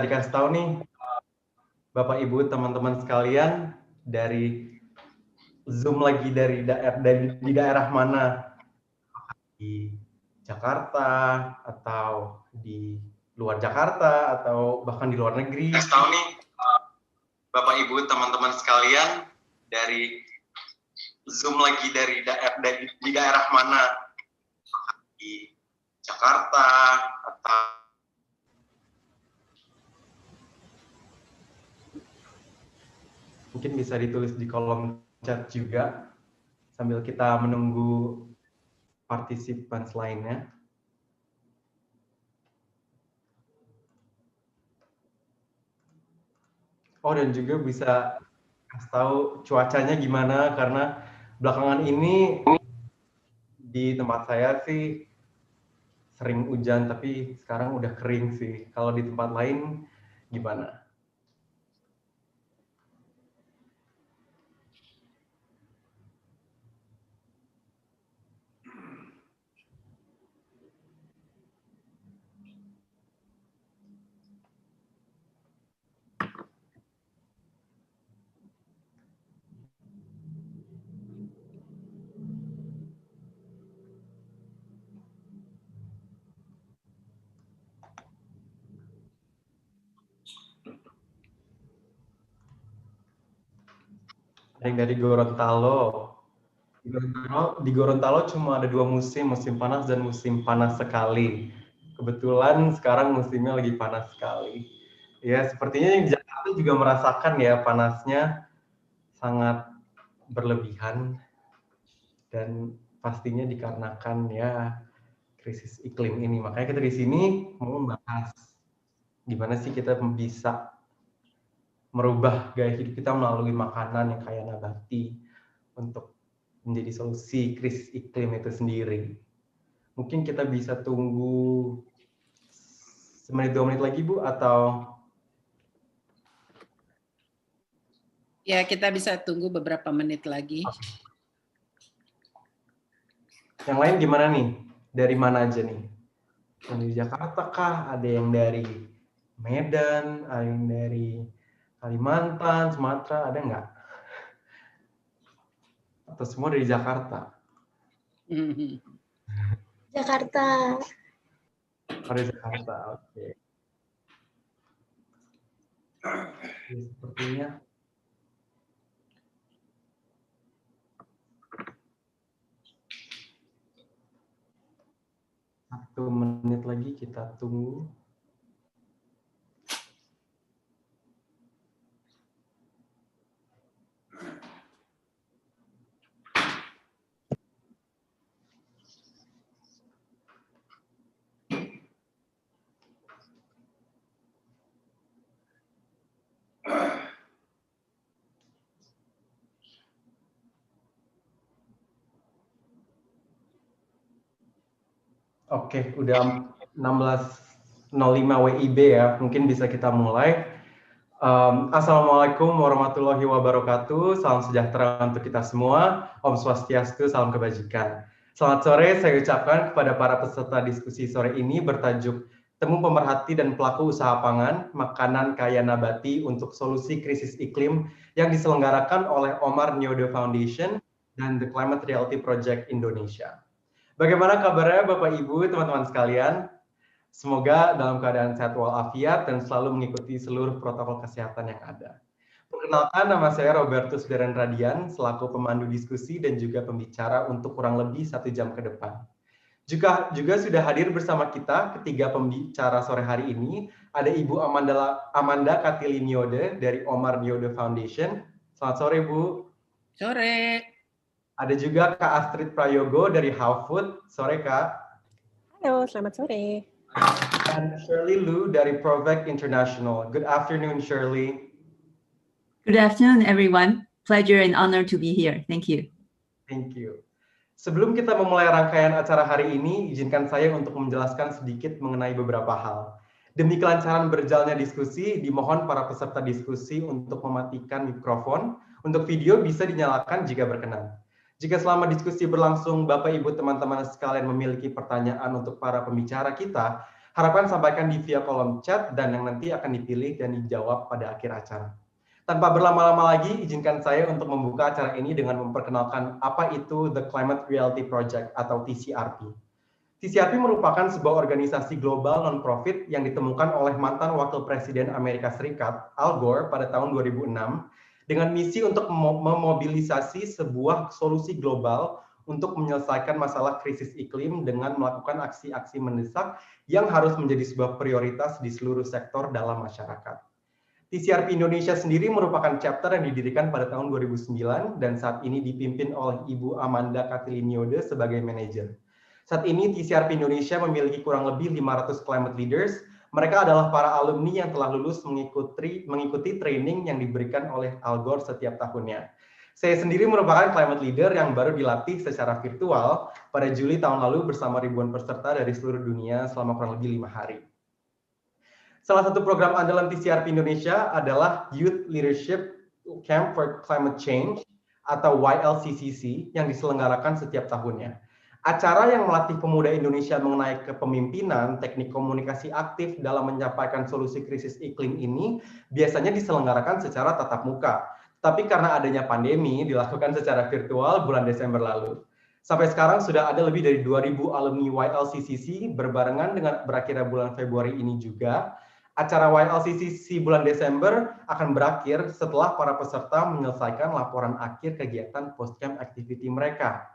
dikasih tahu nih, Bapak Ibu, teman-teman sekalian, dari Zoom lagi di daerah mana? Di Jakarta, atau di luar Jakarta, atau bahkan di luar negeri. Kasih tahu nih, Bapak Ibu, teman-teman sekalian, dari Zoom lagi di daerah mana? Di Jakarta, atau mungkin bisa ditulis di kolom chat juga sambil kita menunggu partisipan lainnya. Oh, dan juga bisa kasih tahu cuacanya gimana, karena belakangan ini di tempat saya sih sering hujan, tapi sekarang udah kering sih. Kalau di tempat lain gimana? Ada yang dari Gorontalo. Di Gorontalo cuma ada 2 musim, musim panas dan musim panas sekali. Kebetulan sekarang musimnya lagi panas sekali. Ya, sepertinya yang di Jakarta juga merasakan ya panasnya sangat berlebihan, dan pastinya dikarenakan ya krisis iklim ini. Makanya kita di sini mau membahas gimana sih kita bisa merubah gaya hidup kita melalui makanan yang kaya nabati untuk menjadi solusi krisis iklim itu sendiri. Mungkin kita bisa tunggu semenit 2 menit lagi, Bu, atau? Ya, kita bisa tunggu beberapa menit lagi. Yang lain gimana nih? Dari mana aja nih? Yang dari Jakarta kah? Ada yang dari Medan? Ada yang dari Kalimantan, Sumatera? Ada nggak? Atau semua dari Jakarta? Jakarta. Dari Jakarta, oke. Ya, sepertinya satu menit lagi kita tunggu. Oke, udah 16.05 WIB ya, mungkin bisa kita mulai. Assalamualaikum warahmatullahi wabarakatuh, salam sejahtera untuk kita semua, Om Swastiastu, salam kebajikan. Selamat sore saya ucapkan kepada para peserta diskusi sore ini bertajuk Temu Pemerhati dan Pelaku Usaha Pangan, Makanan Kaya Nabati untuk Solusi Krisis Iklim yang diselenggarakan oleh Omar Nyodo Foundation dan The Climate Reality Project Indonesia. Bagaimana kabarnya Bapak Ibu, teman-teman sekalian? Semoga dalam keadaan sehat walafiat dan selalu mengikuti seluruh protokol kesehatan yang ada. Perkenalkan, nama saya Robertus Deren Radian, selaku pemandu diskusi dan juga pembicara untuk kurang lebih 1 jam ke depan. Juga sudah hadir bersama kita ketiga pembicara sore hari ini, ada Ibu Amanda Katili Niode dari Omar Nyodo Foundation. Selamat sore, Bu. Sore. Ada juga Kak Astrid Prayogo dari How Food. Sore, Kak. Halo, selamat sore. Dan Shirley Lu dari Provec International. Good afternoon, Shirley. Good afternoon, everyone. Pleasure and honor to be here. Thank you. Thank you. Sebelum kita memulai rangkaian acara hari ini, izinkan saya untuk menjelaskan sedikit mengenai beberapa hal. Demi kelancaran berjalannya diskusi, dimohon para peserta diskusi untuk mematikan mikrofon. Untuk video bisa dinyalakan jika berkenan. Jika selama diskusi berlangsung, Bapak Ibu teman-teman sekalian memiliki pertanyaan untuk para pembicara kita, Harapkan sampaikan di via kolom chat dan yang nanti akan dipilih dan dijawab pada akhir acara. Tanpa berlama-lama lagi, izinkan saya untuk membuka acara ini dengan memperkenalkan apa itu The Climate Reality Project atau TCRP. TCRP merupakan sebuah organisasi global non-profit yang ditemukan oleh mantan Wakil Presiden Amerika Serikat, Al Gore, pada tahun 2006, dengan misi untuk memobilisasi sebuah solusi global untuk menyelesaikan masalah krisis iklim dengan melakukan aksi-aksi mendesak yang harus menjadi sebuah prioritas di seluruh sektor dalam masyarakat. TCRP Indonesia sendiri merupakan chapter yang didirikan pada tahun 2009 dan saat ini dipimpin oleh Ibu Amanda Katiliniode sebagai manajer. Saat ini TCRP Indonesia memiliki kurang lebih 500 climate leaders. Mereka adalah para alumni yang telah lulus mengikuti training yang diberikan oleh Al Gore setiap tahunnya. Saya sendiri merupakan climate leader yang baru dilatih secara virtual pada Juli tahun lalu bersama ribuan peserta dari seluruh dunia selama kurang lebih 5 hari. Salah satu program andalan TCRP Indonesia adalah Youth Leadership Camp for Climate Change atau YLCCC yang diselenggarakan setiap tahunnya. Acara yang melatih pemuda Indonesia mengenai kepemimpinan, teknik komunikasi aktif dalam menyampaikan solusi krisis iklim ini biasanya diselenggarakan secara tatap muka. Tapi karena adanya pandemi, dilakukan secara virtual bulan Desember lalu. Sampai sekarang sudah ada lebih dari 2.000 alumni YLCCC berbarengan dengan berakhirnya bulan Februari ini juga. Acara YLCCC bulan Desember akan berakhir setelah para peserta menyelesaikan laporan akhir kegiatan postcamp activity mereka.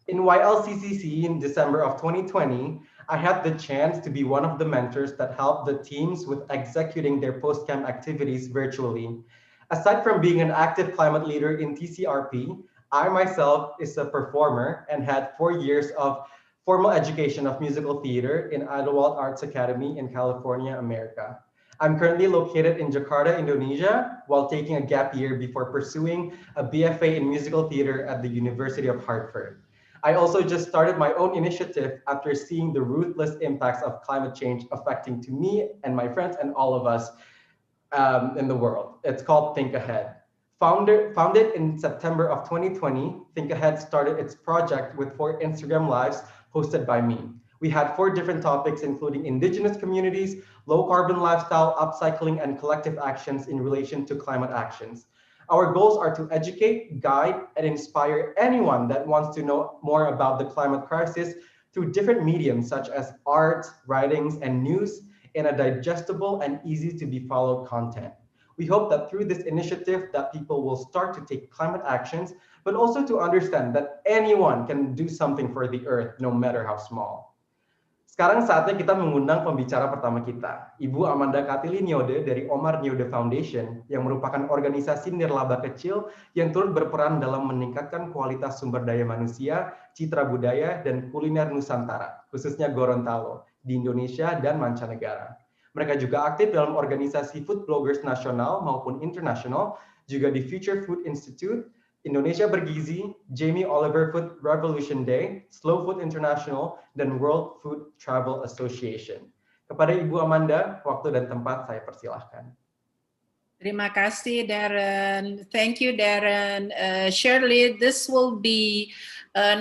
In YLCCC in December of 2020, I had the chance to be one of the mentors that helped the teams with executing their post-camp activities virtually. Aside from being an active climate leader in TCRP, I myself is a performer and had 4 years of formal education of musical theater in Idlewild Arts Academy in California, America. I'm currently located in Jakarta, Indonesia, while taking a gap year before pursuing a BFA in musical theater at the University of Hartford. I also just started my own initiative after seeing the ruthless impacts of climate change affecting to me and my friends and all of us in the world. It's called Think Ahead. Founded in September of 2020, Think Ahead started its project with 4 Instagram Lives hosted by me. We had 4 different topics, including indigenous communities, low carbon lifestyle, upcycling, and collective actions in relation to climate actions. Our goals are to educate, guide, and inspire anyone that wants to know more about the climate crisis through different mediums such as art, writings, and news in a digestible and easy to be followed content. We hope that through this initiative that people will start to take climate actions, but also to understand that anyone can do something for the earth, no matter how small. Sekarang saatnya kita mengundang pembicara pertama kita, Ibu Amanda Katiliniode dari Omar Nyode Foundation, yang merupakan organisasi nirlaba kecil yang turut berperan dalam meningkatkan kualitas sumber daya manusia, citra budaya, dan kuliner Nusantara, khususnya Gorontalo, di Indonesia dan mancanegara. Mereka juga aktif dalam organisasi food bloggers nasional maupun internasional, juga di Future Food Institute, Indonesia Bergizi, Jamie Oliver Food Revolution Day, Slow Food International, dan World Food Travel Association. Kepada Ibu Amanda, waktu dan tempat saya persilahkan. Terima kasih, Darren. Thank you, Darren. Shirley, this will be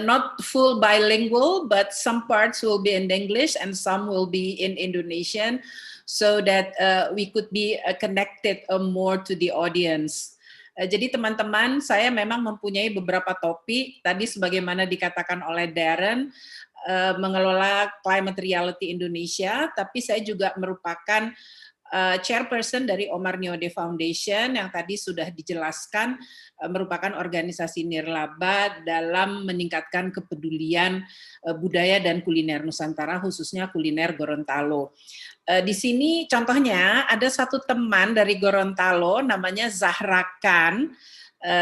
not full bilingual, but some parts will be in English and some will be in Indonesian, so that we could be connected more to the audience. Jadi teman-teman, saya memang mempunyai beberapa topik, tadi sebagaimana dikatakan oleh Darren, mengelola Climate Reality Indonesia, tapi saya juga merupakan chairperson dari Omar Nyode Foundation yang tadi sudah dijelaskan merupakan organisasi nirlaba dalam meningkatkan kepedulian budaya dan kuliner Nusantara, khususnya kuliner Gorontalo. Di sini contohnya ada satu teman dari Gorontalo namanya Zahra Khan.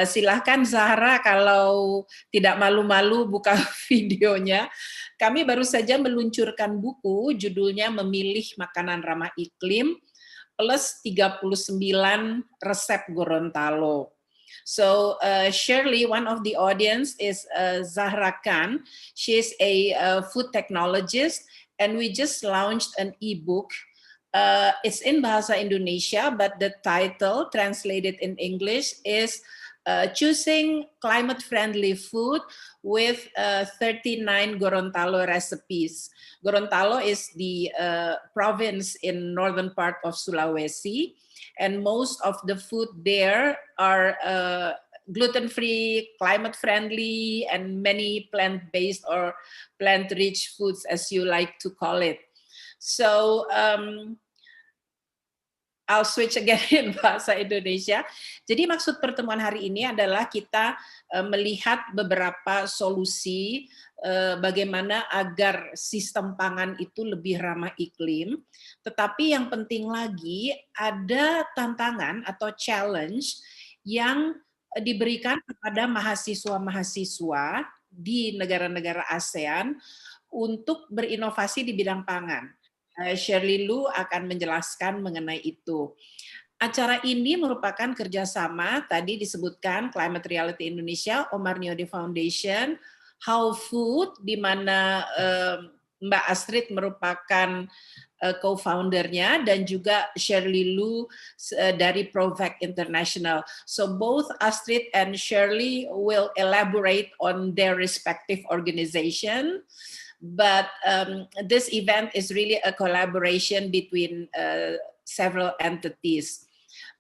Silahkan Zahra kalau tidak malu-malu buka videonya. Kami baru saja meluncurkan buku judulnya Memilih Makanan Ramah Iklim plus 39 resep Gorontalo. So Shirley, one of the audience is Zahra Khan. She is a food technologist. And we just launched an ebook. It's in Bahasa Indonesia, but the title translated in English is choosing climate-friendly food with 39 Gorontalo recipes. Gorontalo is the province in northern part of Sulawesi, and most of the food there are gluten-free, climate-friendly, and many plant-based or plant-rich foods, as you like to call it. So I'll switch again in bahasa Indonesia. Jadi maksud pertemuan hari ini adalah kita melihat beberapa solusi bagaimana agar sistem pangan itu lebih ramah iklim. Tetapi yang penting lagi ada tantangan atau challenge yang diberikan kepada mahasiswa-mahasiswa di negara-negara ASEAN untuk berinovasi di bidang pangan. Shirley Lu akan menjelaskan mengenai itu. Acara ini merupakan kerjasama, tadi disebutkan Climate Reality Indonesia, Omar Niode Foundation, How Food, di mana Mbak Astrid merupakan co-foundernya, dan juga Shirley Lu dari Provac International. So both Astrid and Shirley will elaborate on their respective organization. But this event is really a collaboration between several entities.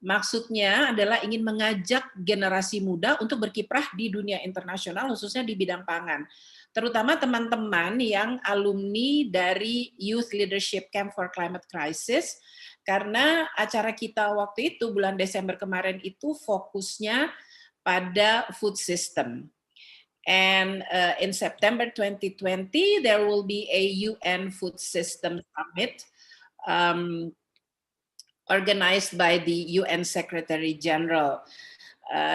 Maksudnya adalah ingin mengajak generasi muda untuk berkiprah di dunia internasional, khususnya di bidang pangan. Terutama teman-teman yang alumni dari Youth Leadership Camp for Climate Crisis, karena acara kita waktu itu, bulan Desember kemarin itu fokusnya pada food system. And in September 2020, there will be a UN Food System Summit organized by the UN Secretary General.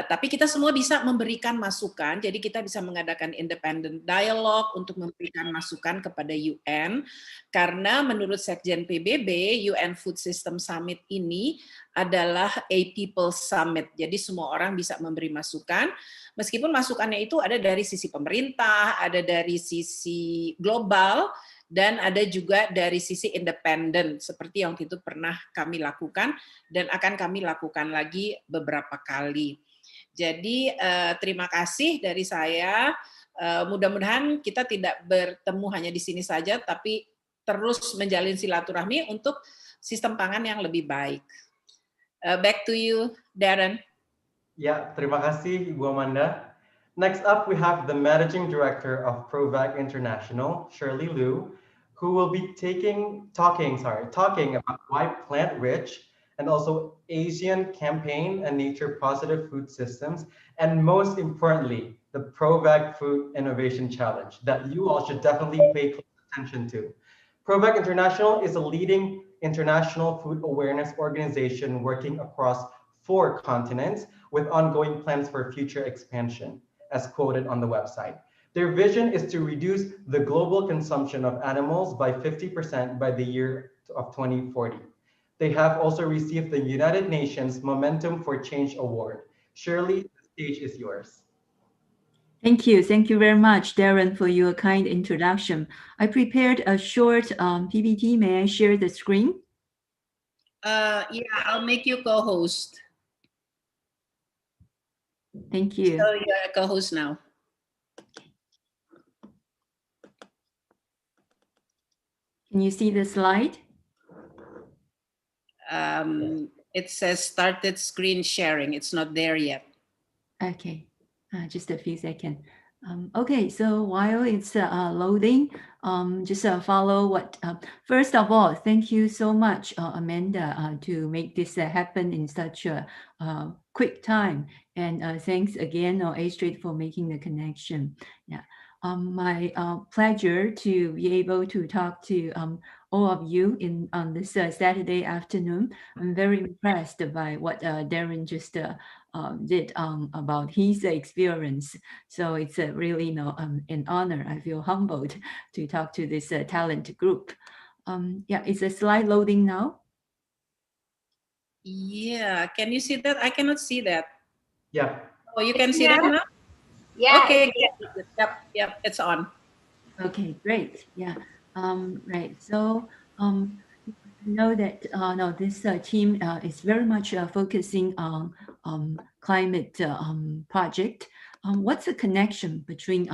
Tapi kita semua bisa memberikan masukan, jadi kita bisa mengadakan independent dialogue untuk memberikan masukan kepada UN, karena menurut Sekjen PBB, UN Food System Summit ini adalah a people summit, jadi semua orang bisa memberi masukan, meskipun masukannya itu ada dari sisi pemerintah, ada dari sisi global, dan ada juga dari sisi independen, seperti yang itu pernah kami lakukan, dan akan kami lakukan lagi beberapa kali. Jadi terima kasih dari saya, mudah-mudahan kita tidak bertemu hanya di sini saja, tapi terus menjalin silaturahmi untuk sistem pangan yang lebih baik. Back to you, Darren. Ya, terima kasih Ibu Amanda. Next up, we have the Managing Director of Provac International, Shirley Lu, who will be talking about why plant-rich and also Asian campaign and nature-positive food systems, and most importantly, the Provac Food Innovation Challenge that you all should definitely pay close attention to. Provac International is a leading international food awareness organization working across 4 continents with ongoing plans for future expansion, as quoted on the website. Their vision is to reduce the global consumption of animals by 50% by the year of 2040. They have also received the United Nations Momentum for Change Award. Shirley, the stage is yours. Thank you. Thank you very much, Darren, for your kind introduction. I prepared a short PPT. May I share the screen? Yeah, I'll make you co-host. Thank you. So you're a co-host now. Can you see the slide? It says started screen sharing. It's not there yet. Okay, just a few seconds. Okay, so while it's loading, just follow what, first of all, thank you so much, Amanda, to make this happen in such a quick time. And thanks again, Astrid, for making the connection. Yeah. My pleasure to be able to talk to all of you on this Saturday afternoon. I'm very impressed by what Darren just did about his experience. So it's really an honor. I feel humbled to talk to this talent group. Yeah, is the slide loading now? Yeah, can you see that? I cannot see that. Yeah. Oh, you can see that now? Yeah. Okay, yep, it's on. Okay, great. Yeah. Right. So know that this team is very much focusing on climate project. What's the connection between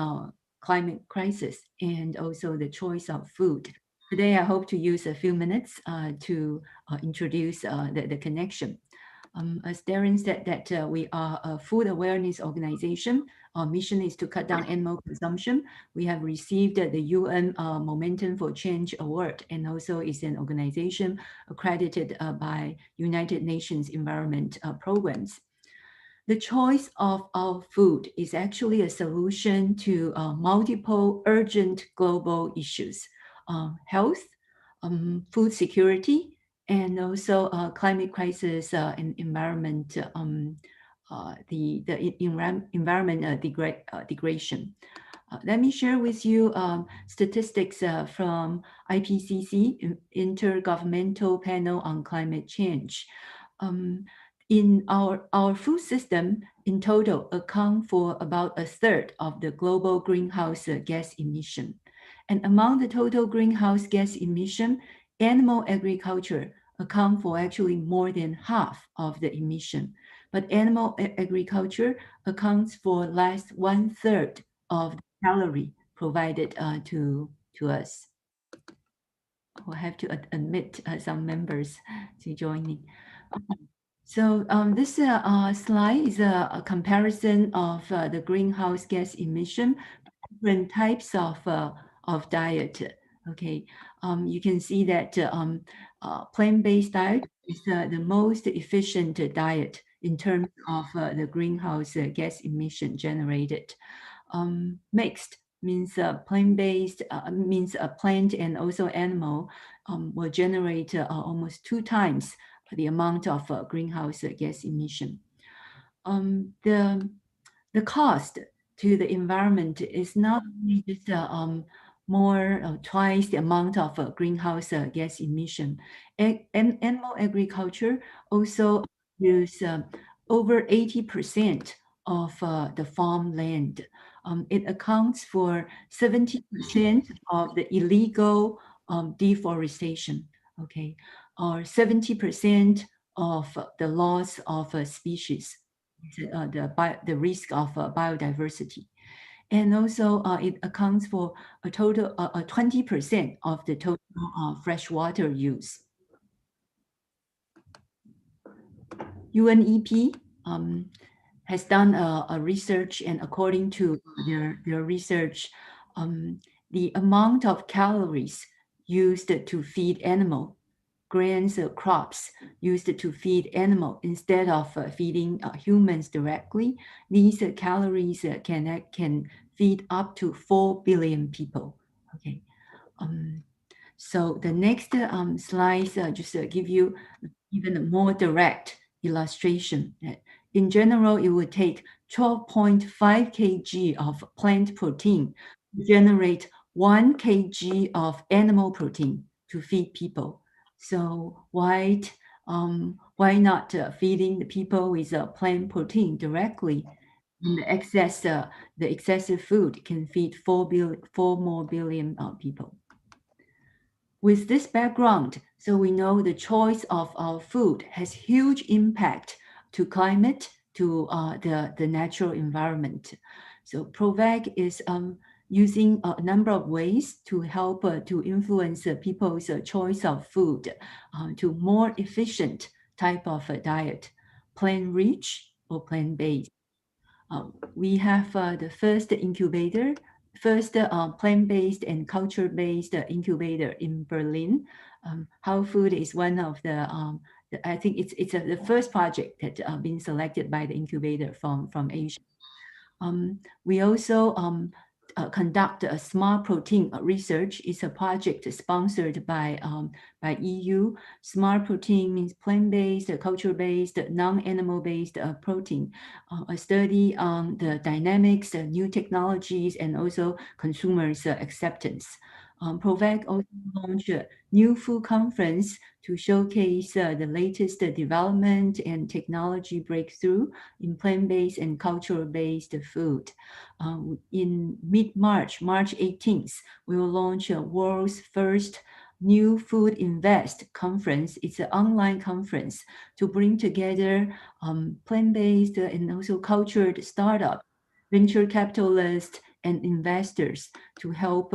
climate crisis and also the choice of food? Today, I hope to use a few minutes to introduce the connection. As Darren said, that we are a food awareness organization. Our mission is to cut down animal consumption. We have received the UN Momentum for Change Award, and also is an organization accredited by United Nations Environment Programs. The choice of our food is actually a solution to multiple urgent global issues: health, food security, and also climate crisis and environment, the environment degradation. Let me share with you statistics from IPCC, Intergovernmental Panel on Climate Change. In our food system, in total, account for about 1/3 of the global greenhouse gas emission. And among the total greenhouse gas emission, animal agriculture account for actually more than half of the emission. But animal agriculture accounts for less 1/3 of the calorie provided to us. We'll have to admit some members to joining. So this slide is a comparison of the greenhouse gas emission, different types of diet. Okay, you can see that plant-based diet is the most efficient diet in terms of the greenhouse gas emission generated. Mixed means plant-based means a plant and also animal will generate almost 2 times the amount of greenhouse gas emission. The cost to the environment is not only just twice the amount of greenhouse gas emission. Animal agriculture also use over 80% of the farmland. It accounts for 70% of the illegal deforestation, okay, or 70% of the loss of species, the risk of biodiversity. And also it accounts for a total 20% of the total freshwater use. UNEP has done a research, and according to their research, the amount of calories used to feed animal, grains or crops used to feed animal instead of feeding humans directly, these calories can feed up to 4 billion people. Okay, so the next slides just give you even more direct illustration. In general, it would take 12.5 kg of plant protein to generate 1 kg of animal protein to feed people. So why not feeding the people with plant protein directly? And the excessive food can feed 4 more billion people. With this background, so we know the choice of our food has huge impact to climate, to the natural environment. So ProVeg is using a number of ways to help to influence people's choice of food to more efficient type of diet, plant-rich or plant-based. We have the first incubator, first plant-based and culture-based incubator in Berlin. How Food is one of the I think it's the first project that been selected by the incubator from Asia. We also conduct a smart protein research. It's a project sponsored by EU. Smart protein means plant-based, culture-based, non-animal-based protein. A study on the dynamics, new technologies, and also consumers' acceptance. ProVeg also launched a new food conference to showcase the latest development and technology breakthrough in plant-based and cultural-based food. In mid-March, March 18th, we will launch a world's first New Food Invest conference. It's an online conference to bring together plant-based and also cultured startup, venture capitalists, and investors to help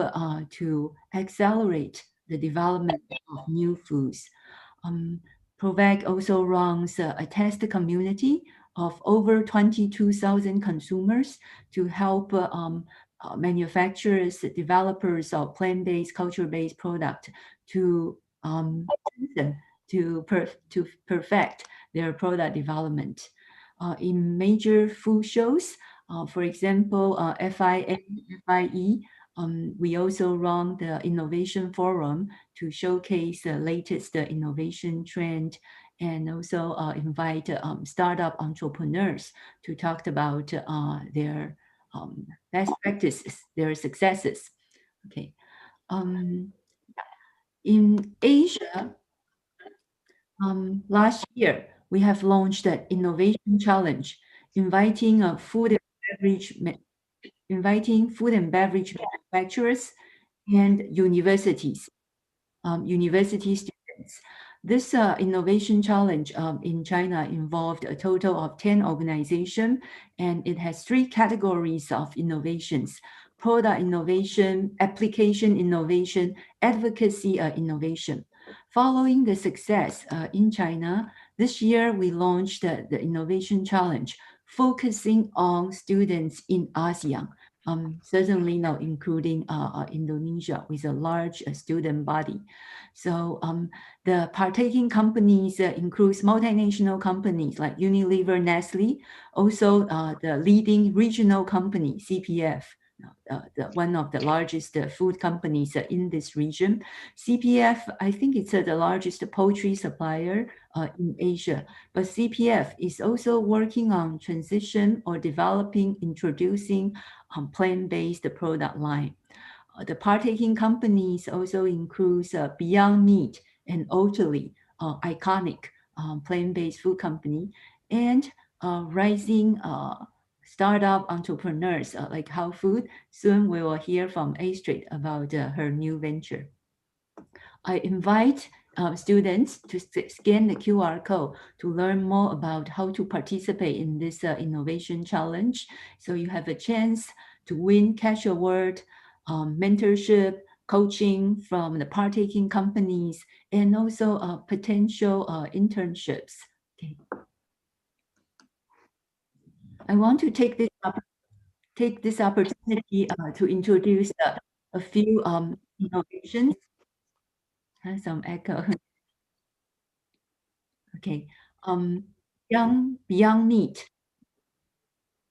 to accelerate the development of new foods. Provac also runs a test community of over 22,000 consumers to help manufacturers, developers of plant-based, culture-based product to perfect their product development. In major food shows, for example, FIE, we also run the innovation forum to showcase the latest innovation trend and also invite startup entrepreneurs to talk about their best practices, their successes. Okay. In Asia, last year, we have launched an innovation challenge, inviting food and beverage manufacturers and university students. This innovation challenge in China involved a total of 10 organizations, and it has 3 categories of innovations: product innovation, application innovation, advocacy innovation. Following the success in China, this year we launched the innovation challenge, focusing on students in ASEAN. Certainly now including Indonesia with a large student body. So the partaking companies includes multinational companies like Unilever, Nestle, also the leading regional company, CPF, one of the largest food companies in this region. CPF, I think it's the largest poultry supplier in Asia, but CPF is also working on transition or developing, introducing plant-based product line. The partaking companies also includes Beyond Meat and Oatly, iconic plant-based food company, and rising startup entrepreneurs like How Food. Soon we will hear from Astrid about her new venture. I invite students to scan the QR code to learn more about how to participate in this innovation challenge. So you have a chance to win cash award, mentorship, coaching from the partaking companies, and also potential internships. Okay. I want to take this opportunity to introduce a few innovations. Some echo. Okay. Beyond Meat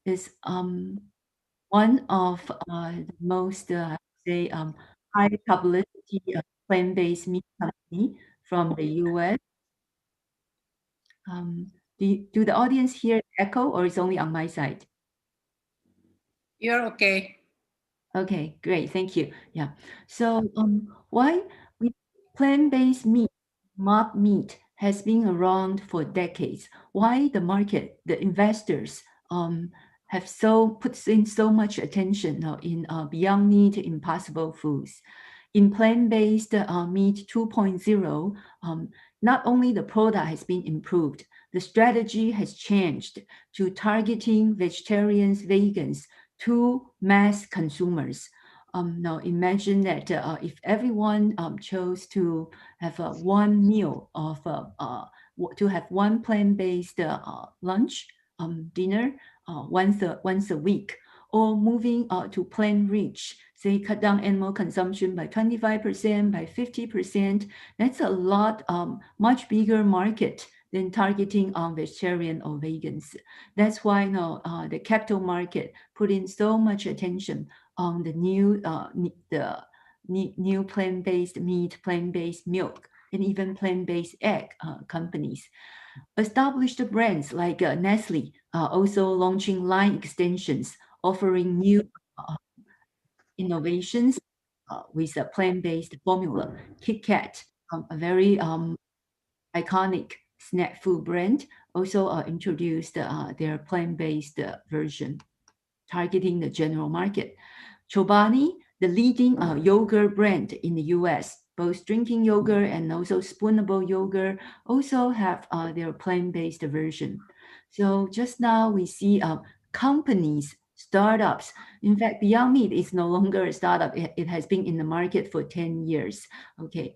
is one of the most high publicity plant-based meat company from the US. Do the audience hear echo, or is only on my side? You're okay. Okay, great, thank you. Yeah. So why plant-based meat, mock meat, has been around for decades? Why the market, the investors have put in so much attention in Beyond Meat, Impossible Foods? In plant-based meat 2.0, not only the product has been improved, the strategy has changed to targeting vegetarians, vegans, to mass consumers. Now imagine that if everyone chose to have one meal of to have one plant-based lunch, dinner once a week, or moving to plant-rich, say cut down animal consumption by 25%, by 50%, that's a lot, much bigger market than targeting on vegetarian or vegans. That's why now the capital market put in so much attention on the new plant-based meat, plant-based milk, and even plant-based egg companies. Established brands like Nestle also launching line extensions, offering new innovations with a plant-based formula. Kit Kat, a very iconic snack food brand, also introduced their plant-based version, targeting the general market. Chobani, the leading yogurt brand in the US, both drinking yogurt and also spoonable yogurt also have their plant-based version. So just now we see companies, startups. In fact, Beyond Meat is no longer a startup. It has been in the market for 10 years. Okay,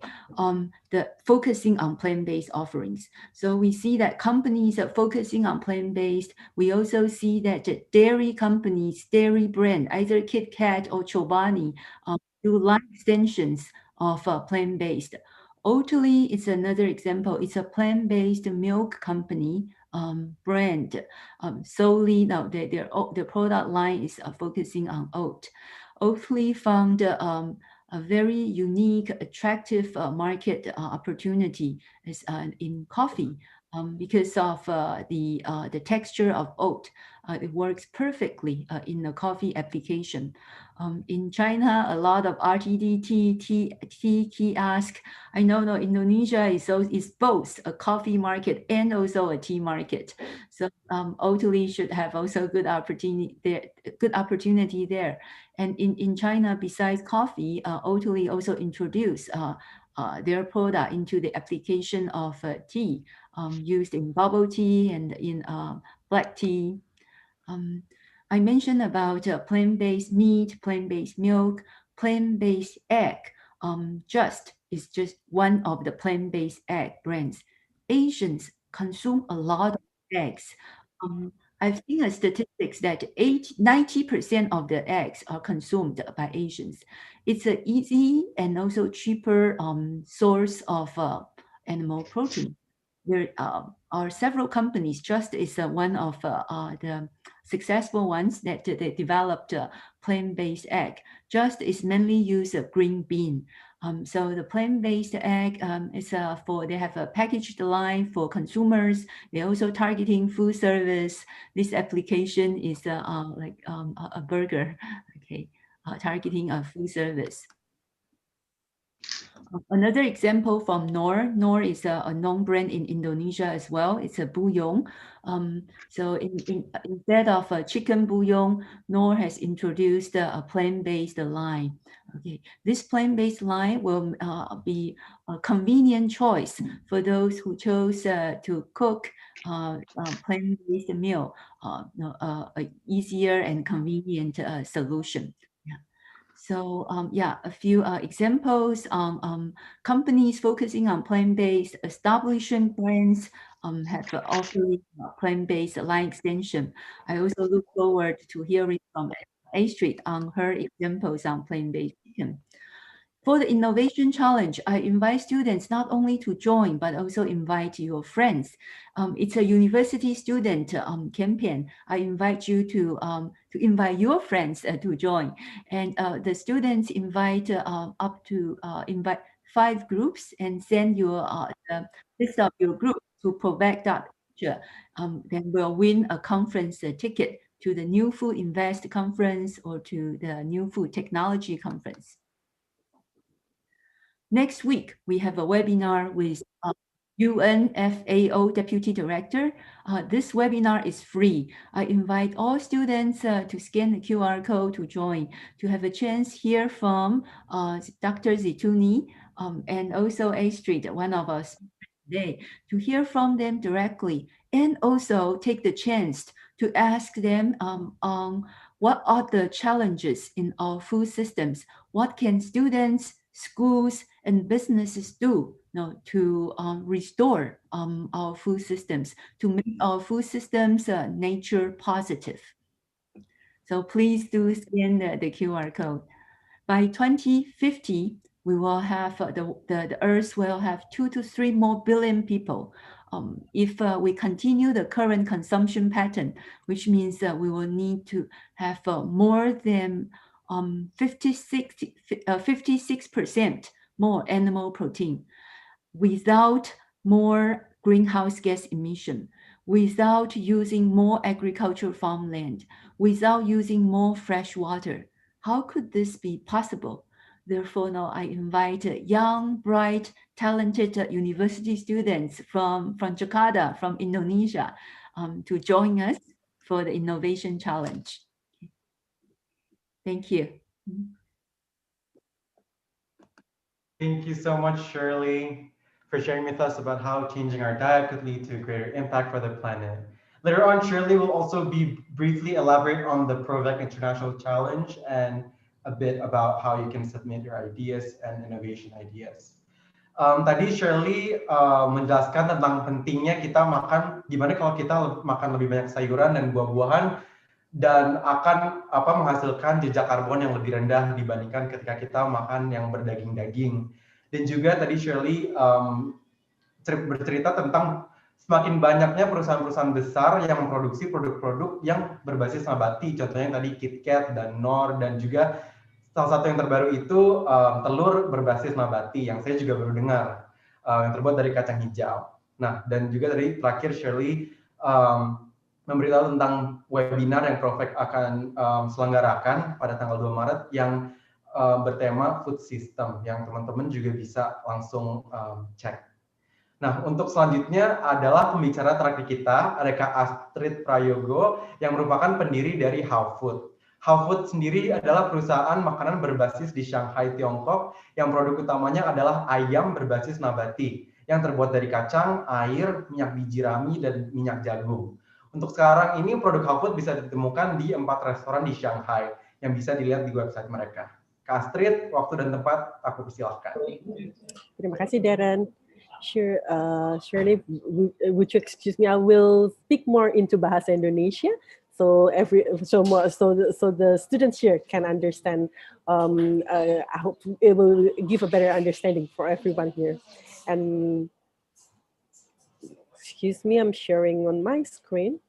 the focusing on plant-based offerings. So we see that companies are focusing on plant-based. We also see that the dairy companies, dairy brand, either Kit Kat or Chobani, do line extensions of plant-based. Oatly is another example. It's a plant-based milk company brand. Solely now their product line is focusing on oat. Oatly found a very unique, attractive market opportunity is in coffee because of the texture of oat. It works perfectly in the coffee application. In China, a lot of RTD tea kiosk. I know Indonesia is both a coffee market and also a tea market. So Oatly should have also good opportunity there. And in China, besides coffee, Oatly also introduced their product into the application of tea, used in bubble tea and in black tea. I mentioned about plant-based meat, plant-based milk, plant-based egg. Just is just one of the plant-based egg brands. Asians consume a lot of eggs. I've seen a statistics that 90% of the eggs are consumed by Asians. It's an easy and also cheaper source of animal protein. There are several companies. Just is one of the successful ones that they developed plant-based egg. Just is mainly use a green bean. So the plant-based egg is they have a packaged line for consumers. They're also targeting food service. This application is like a burger, okay, targeting a food service. Another example from Knorr. Knorr is a known brand in Indonesia as well. It's a bouillon. So instead of a chicken bouillon, Knorr has introduced a plant-based line. Okay, this plant-based line will be a convenient choice for those who chose to cook plant-based meal, a easier and convenient solution. So yeah, a few examples on companies focusing on plant-based, establishing brands have offering plant-based line extension. I also look forward to hearing from A Street on her examples on plant-based chicken. For the innovation challenge, I invite students not only to join, but also invite your friends. It's a university student campaign. I invite you to invite your friends to join. And the students invite invite 5 groups and send your the list of your group to Provect.picture. Then we'll win a conference ticket to the New Food Invest conference or to the New Food Technology conference. Next week, we have a webinar with UNFAO Deputy Director. This webinar is free. I invite all students to scan the QR code to join, to have a chance hear from Dr. Zituni and also A Street, one of us today, to hear from them directly, and also take the chance to ask them on what are the challenges in our food systems. What can students, schools, and businesses do to restore our food systems, to make our food systems nature positive. So please do scan the QR code. By 2050, we will have the Earth will have 2 to 3 more billion people. If we continue the current consumption pattern, which means that we will need to have more than 56% more animal protein, without more greenhouse gas emission, without using more agricultural farmland, without using more fresh water. How could this be possible? Therefore, now I invite young, bright, talented university students from Jakarta, from Indonesia, to join us for the Innovation Challenge. Thank you. Thank you so much, Shirley, for sharing with us about how changing our diet could lead to a greater impact for the planet. Later on, Shirley will also be briefly elaborate on the ProVec International Challenge and a bit about how you can submit your ideas and innovation ideas. Tadi Shirley menjelaskan tentang pentingnya kita makan, gimana kalau kita makan lebih banyak sayuran dan buah-buahan dan akan menghasilkan jejak karbon yang lebih rendah dibandingkan ketika kita makan yang berdaging-daging. Dan juga tadi Shirley bercerita tentang semakin banyaknya perusahaan-perusahaan besar yang memproduksi produk-produk yang berbasis nabati, contohnya tadi KitKat dan Knorr, dan juga salah satu yang terbaru itu telur berbasis nabati yang saya juga baru dengar, yang terbuat dari kacang hijau. Nah, dan juga tadi terakhir Shirley memberitahu tentang webinar yang Proprietary akan selenggarakan pada tanggal 2 Maret yang bertema food system, yang teman-teman juga bisa langsung cek. Nah, untuk selanjutnya adalah pembicara terakhir kita, ada Kak Astrid Prayogo yang merupakan pendiri dari How Food. How Food sendiri adalah perusahaan makanan berbasis di Shanghai, Tiongkok, yang produk utamanya adalah ayam berbasis nabati, yang terbuat dari kacang, air, minyak biji rami, dan minyak jagung. Untuk sekarang ini produk How Food bisa ditemukan di 4 restoran di Shanghai yang bisa dilihat di website mereka. Kak Astrid, waktu dan tempat aku persilahkan. Terima kasih, Darren. Sure, Shirley, would you excuse me? I will speak more into Bahasa Indonesia, so the students here can understand. I hope it will give a better understanding for everyone here. And excuse me, I'm sharing on my screen.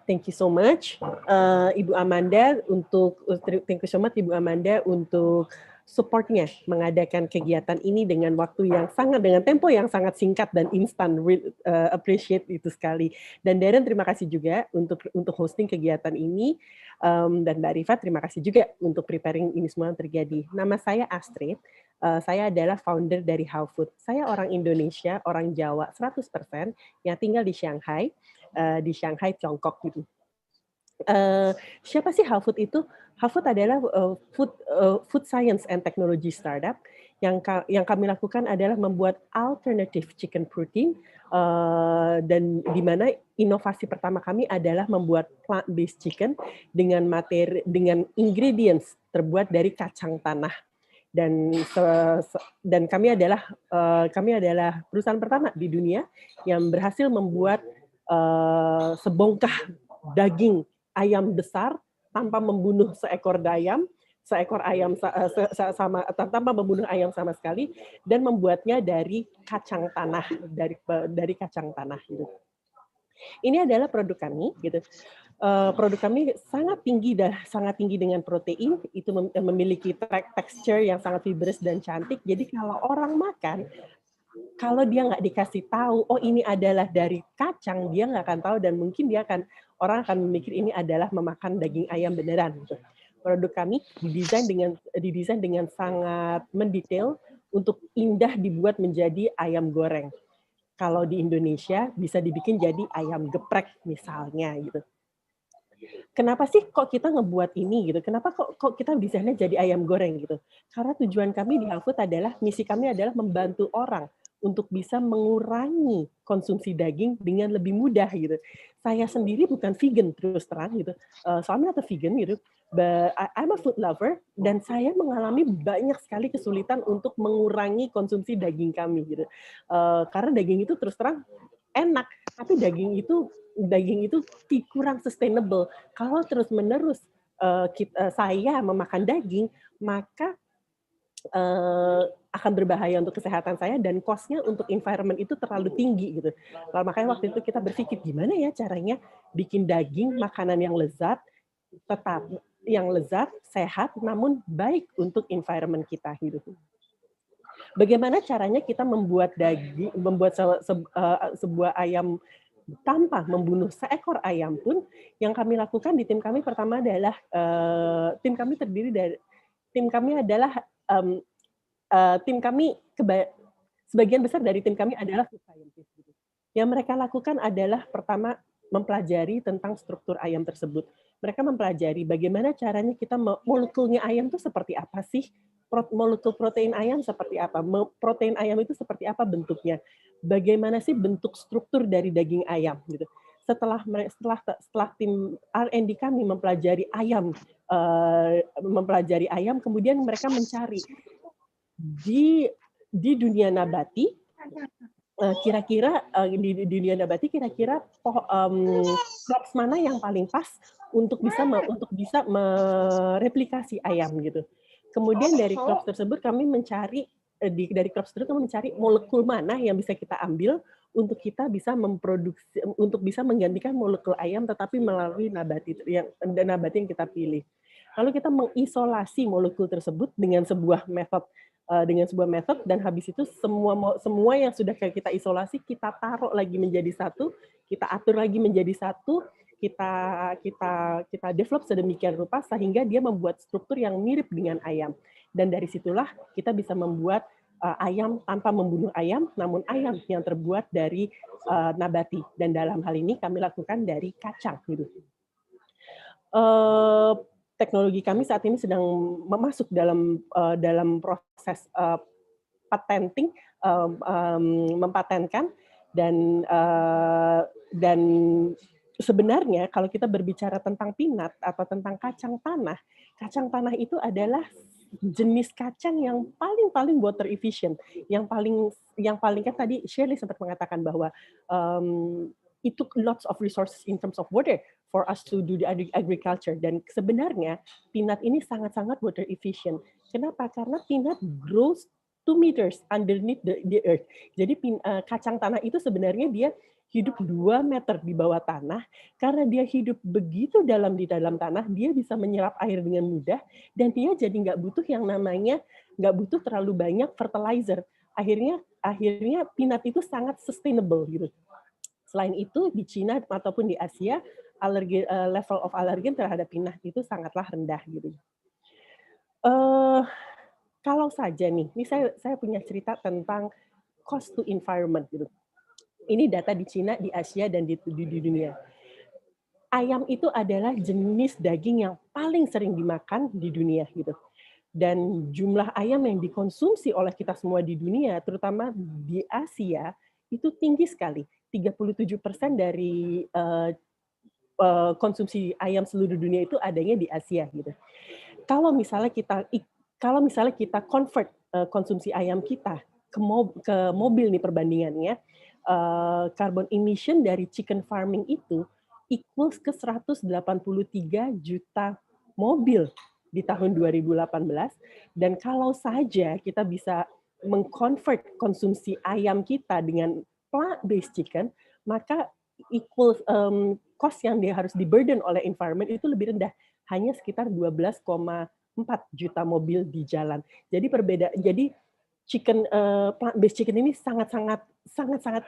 Thank you so much, Ibu Amanda thank you so much Ibu Amanda untuk supportnya mengadakan kegiatan ini dengan tempo yang sangat singkat dan instan. Appreciate itu sekali. Dan Darren, terima kasih juga untuk hosting kegiatan ini, dan Mbak Rifa terima kasih juga untuk preparing ini semua yang terjadi. Nama saya Astrid. Saya adalah founder dari How Food. Saya orang Indonesia, orang Jawa 100% yang tinggal di Shanghai, Tiongkok gitu. Siapa sih How Food itu? How Food adalah food science and technology startup yang kami lakukan adalah membuat alternative chicken protein, dan di mana inovasi pertama kami adalah membuat plant-based chicken dengan ingredients terbuat dari kacang tanah. Dan kami adalah perusahaan pertama di dunia yang berhasil membuat sebongkah daging ayam besar tanpa membunuh seekor ayam tanpa membunuh ayam sama sekali, dan membuatnya dari kacang tanah, dari kacang tanah gitu. Ini adalah produk kami gitu. Produk kami sangat tinggi dengan protein, itu memiliki tekstur yang sangat fibrous dan cantik. Jadi kalau orang makan, kalau dia nggak dikasih tahu, oh ini adalah dari kacang, dia nggak akan tahu, dan mungkin orang akan memikir ini adalah memakan daging ayam beneran. Gitu. Produk kami didesain dengan sangat mendetail untuk indah dibuat menjadi ayam goreng. Kalau di Indonesia bisa dibikin jadi ayam geprek misalnya gitu. Kenapa sih kok kita ngebuat ini gitu? Kenapa kok kita desainnya jadi ayam goreng gitu? Karena tujuan kami di How Food adalah, misi kami adalah membantu orang untuk bisa mengurangi konsumsi daging dengan lebih mudah gitu. Saya sendiri bukan vegan terus terang gitu. So I'm not a vegan gitu. But I'm a food lover, dan saya mengalami banyak sekali kesulitan untuk mengurangi konsumsi daging kami gitu. Karena daging itu terus terang enak, tapi daging itu kurang sustainable. Kalau terus-menerus saya memakan daging, maka akan berbahaya untuk kesehatan saya, dan cost-nya untuk environment itu terlalu tinggi gitu. Lalu makanya waktu itu kita berpikir gimana ya caranya bikin daging makanan yang lezat, sehat, namun baik untuk environment kita gitu. Bagaimana caranya kita membuat sebuah ayam tanpa membunuh seekor ayam pun? Yang kami lakukan di tim kami pertama adalah sebagian besar dari tim kami adalah food scientist. Yang mereka lakukan adalah pertama mempelajari tentang struktur ayam tersebut. Mereka mempelajari bagaimana caranya kita molekulnya ayam itu seperti apa sih, molekul protein ayam seperti apa, protein ayam itu seperti apa bentuknya, bagaimana sih bentuk struktur dari daging ayam gitu. Setelah tim R&D kami mempelajari ayam, kemudian mereka mencari di dunia nabati, kira-kira di dunia nabati kira-kira crops mana yang paling pas untuk bisa mereplikasi ayam gitu. Kemudian dari crops tersebut kami mencari molekul mana yang bisa kita ambil untuk kita bisa memproduksi, untuk bisa menggantikan molekul ayam tetapi melalui nabati yang kita pilih. Lalu kita mengisolasi molekul tersebut dengan sebuah metode dan habis itu semua yang sudah kita isolasi kita taruh lagi menjadi satu, kita atur lagi menjadi satu, kita develop sedemikian rupa sehingga dia membuat struktur yang mirip dengan ayam. Dan dari situlah kita bisa membuat ayam tanpa membunuh ayam, namun ayam yang terbuat dari nabati. Dan dalam hal ini kami lakukan dari kacang. Gitu. Teknologi kami saat ini sedang masuk dalam proses patenting, mempatenkan, dan sebenarnya kalau kita berbicara tentang peanut atau tentang kacang tanah itu adalah jenis kacang yang paling water efficient, yang paling kan tadi Shirley sempat mengatakan bahwa it took lots of resources in terms of water for us to do the agriculture, dan sebenarnya peanut ini sangat-sangat water efficient. Kenapa? Karena peanut grows 2 meters underneath the earth. Jadi kacang tanah itu sebenarnya dia hidup 2 meter di bawah tanah. Karena dia hidup begitu dalam di dalam tanah, dia bisa menyerap air dengan mudah, dan dia jadi nggak butuh terlalu banyak fertilizer. Akhirnya peanut itu sangat sustainable gitu. Selain itu di Cina ataupun di Asia, level of allergen terhadap peanut itu sangatlah rendah gitu. Kalau saja nih saya punya cerita tentang cost to environment gitu. Ini data di Cina, di Asia, dan di dunia. Ayam itu adalah jenis daging yang paling sering dimakan di dunia gitu. Dan jumlah ayam yang dikonsumsi oleh kita semua di dunia, terutama di Asia, itu tinggi sekali. 37% dari konsumsi ayam seluruh dunia itu adanya di Asia gitu. Kalau misalnya kita convert konsumsi ayam kita ke mobil nih perbandingannya, carbon emission dari chicken farming itu equals ke 183 juta mobil di tahun 2018, dan kalau saja kita bisa mengconvert konsumsi ayam kita dengan plant-based chicken, maka equals cost yang dia harus di burden oleh environment itu lebih rendah, hanya sekitar 12,4 juta mobil di jalan. Jadi plant-based chicken ini sangat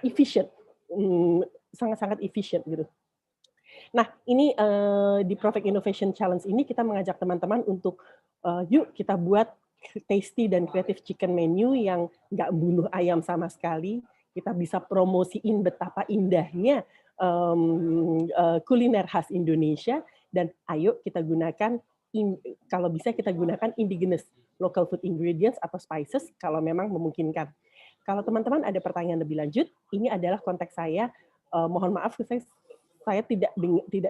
efisien, sangat efisien gitu. Nah, ini di Profit Innovation Challenge ini kita mengajak teman-teman untuk yuk kita buat tasty dan creative chicken menu yang nggak bunuh ayam sama sekali. Kita bisa promosiin betapa indahnya kuliner khas Indonesia, dan ayo kita gunakan kalau bisa kita gunakan indigenous local food ingredients atau spices kalau memang memungkinkan. Kalau teman-teman ada pertanyaan lebih lanjut, ini adalah kontak saya. Mohon maaf saya tidak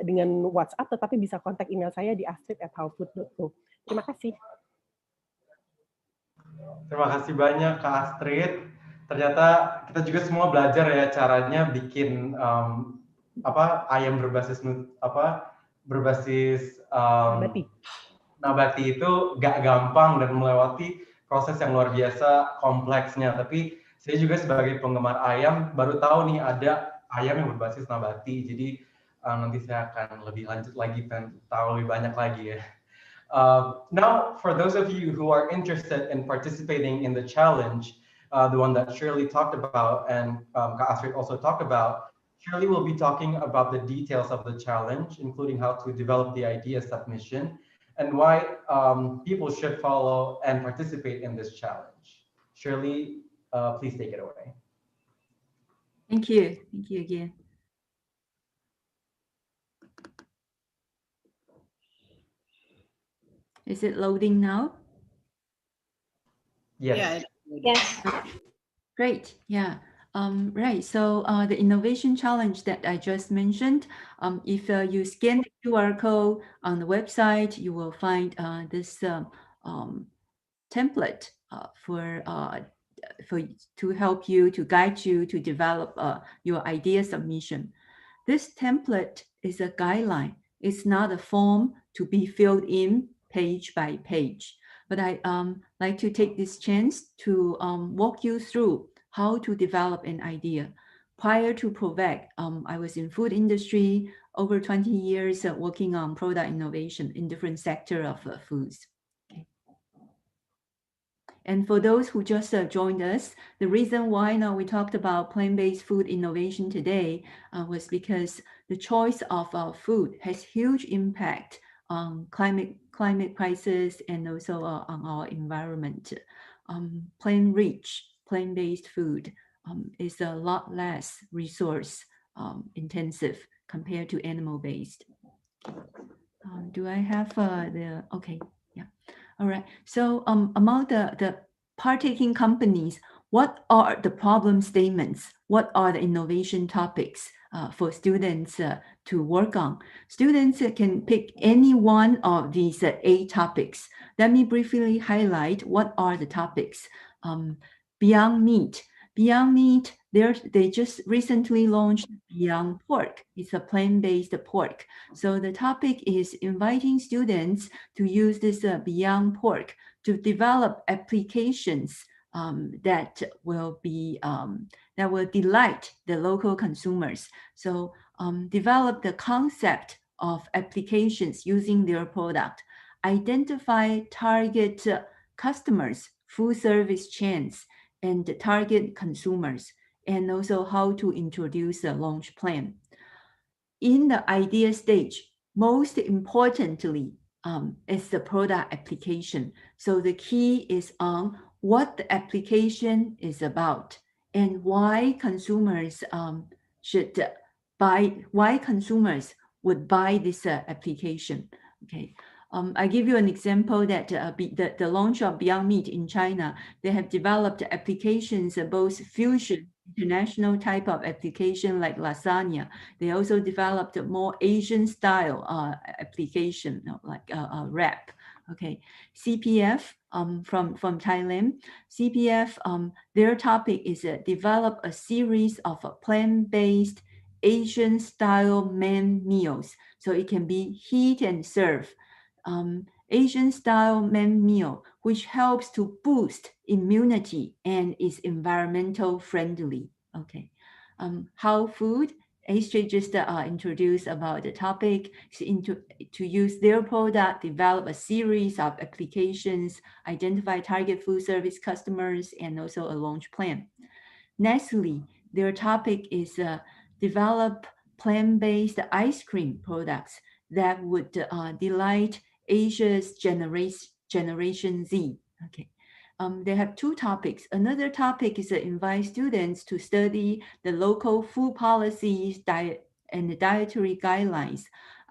dengan WhatsApp, tetapi bisa kontak email saya di astrid@howfood.co. Terima kasih. Terima kasih banyak Kak Astrid. Ternyata kita juga semua belajar ya caranya bikin ayam berbasis nabati itu gak gampang dan melewati proses yang luar biasa kompleksnya. Tapi saya juga sebagai penggemar ayam baru tahu nih ada ayam yang berbasis nabati. Jadi nanti saya akan lebih lanjut lagi dan tahu lebih banyak lagi ya. Now, for those of you who are interested in participating in the challenge, the one that Shirley talked about and Kak Astrid also talked about, Shirley will be talking about the details of the challenge, including how to develop the idea submission and why people should follow and participate in this challenge. Shirley, please take it away. Thank you. Thank you again. Is it loading now? Yes. Yes. Great. Yeah. Right. So the innovation challenge that I just mentioned, if you scan the QR code on the website, you will find this template to help you, to guide you to develop your idea submission. This template is a guideline. It's not a form to be filled in page by page. But I like to take this chance to walk you through how to develop an idea. Prior to Provec, I was in food industry over 20 years working on product innovation in different sector of foods. Okay. And for those who just joined us, the reason why now we talked about plant-based food innovation today was because the choice of food has huge impact on climate crisis and also on our environment. Plant-rich, plant-based food is a lot less resource intensive compared to animal-based. Do I have okay, yeah. All right. So among the partaking companies, what are the problem statements? What are the innovation topics for students to work on? Students can pick any one of these 8 topics. Let me briefly highlight what are the topics. Beyond Meat. Beyond Meat, they just recently launched Beyond Pork. It's a plant-based pork. So the topic is inviting students to use this Beyond Pork to develop applications that will delight the local consumers. So develop the concept of applications using their product, identify target customers, food service chains, and target consumers, and also how to introduce a launch plan. In the idea stage, most importantly, is the product application. So the key is on what the application is about and why consumers why consumers would buy this application. Okay. I give you an example that the launch of Beyond Meat in China, they have developed applications, both fusion, international type of application like lasagna. They also developed a more Asian style application, like wrap. Okay, CPF from Thailand. CPF, their topic is develop a series of plant-based Asian style main meals. So it can be heat and serve. Asian style main meal, which helps to boost immunity and is environmental friendly. Okay. How food, AJ just introduced about the topic, to use their product, develop a series of applications, identify target food service customers, and also a launch plan. Nestle, their topic is develop plant-based ice cream products that would delight Asia's Generation Z. Okay. They have 2 topics. Another topic is to invite students to study the local food policies, diet, and the dietary guidelines,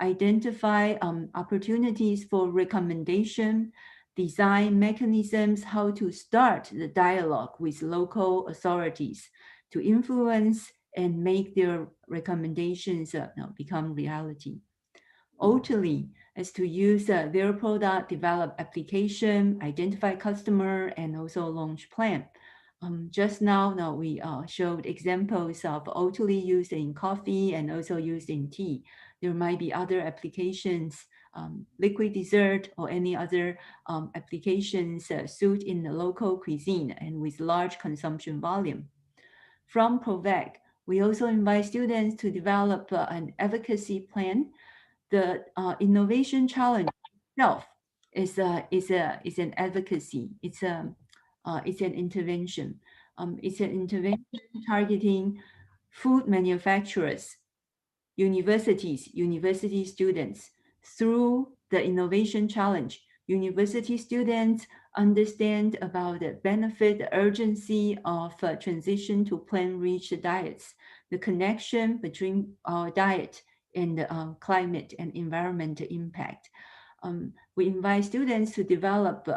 identify opportunities for recommendation, design mechanisms, how to start the dialogue with local authorities to influence and make their recommendations become reality. Oatly is to use their product, develop application, identify customer, and also launch plan. Just now we showed examples of Oatly used in coffee and also used in tea. There might be other applications, liquid dessert or any other applications suit in the local cuisine and with large consumption volume. From Provec, we also invite students to develop an advocacy plan. The innovation challenge itself is an advocacy. It's an intervention. It's an intervention targeting food manufacturers, universities, university students. Through the innovation challenge, university students understand about the benefit, the urgency of transition to plant-rich diets, the connection between our diet and climate and environment impact. we invite students to develop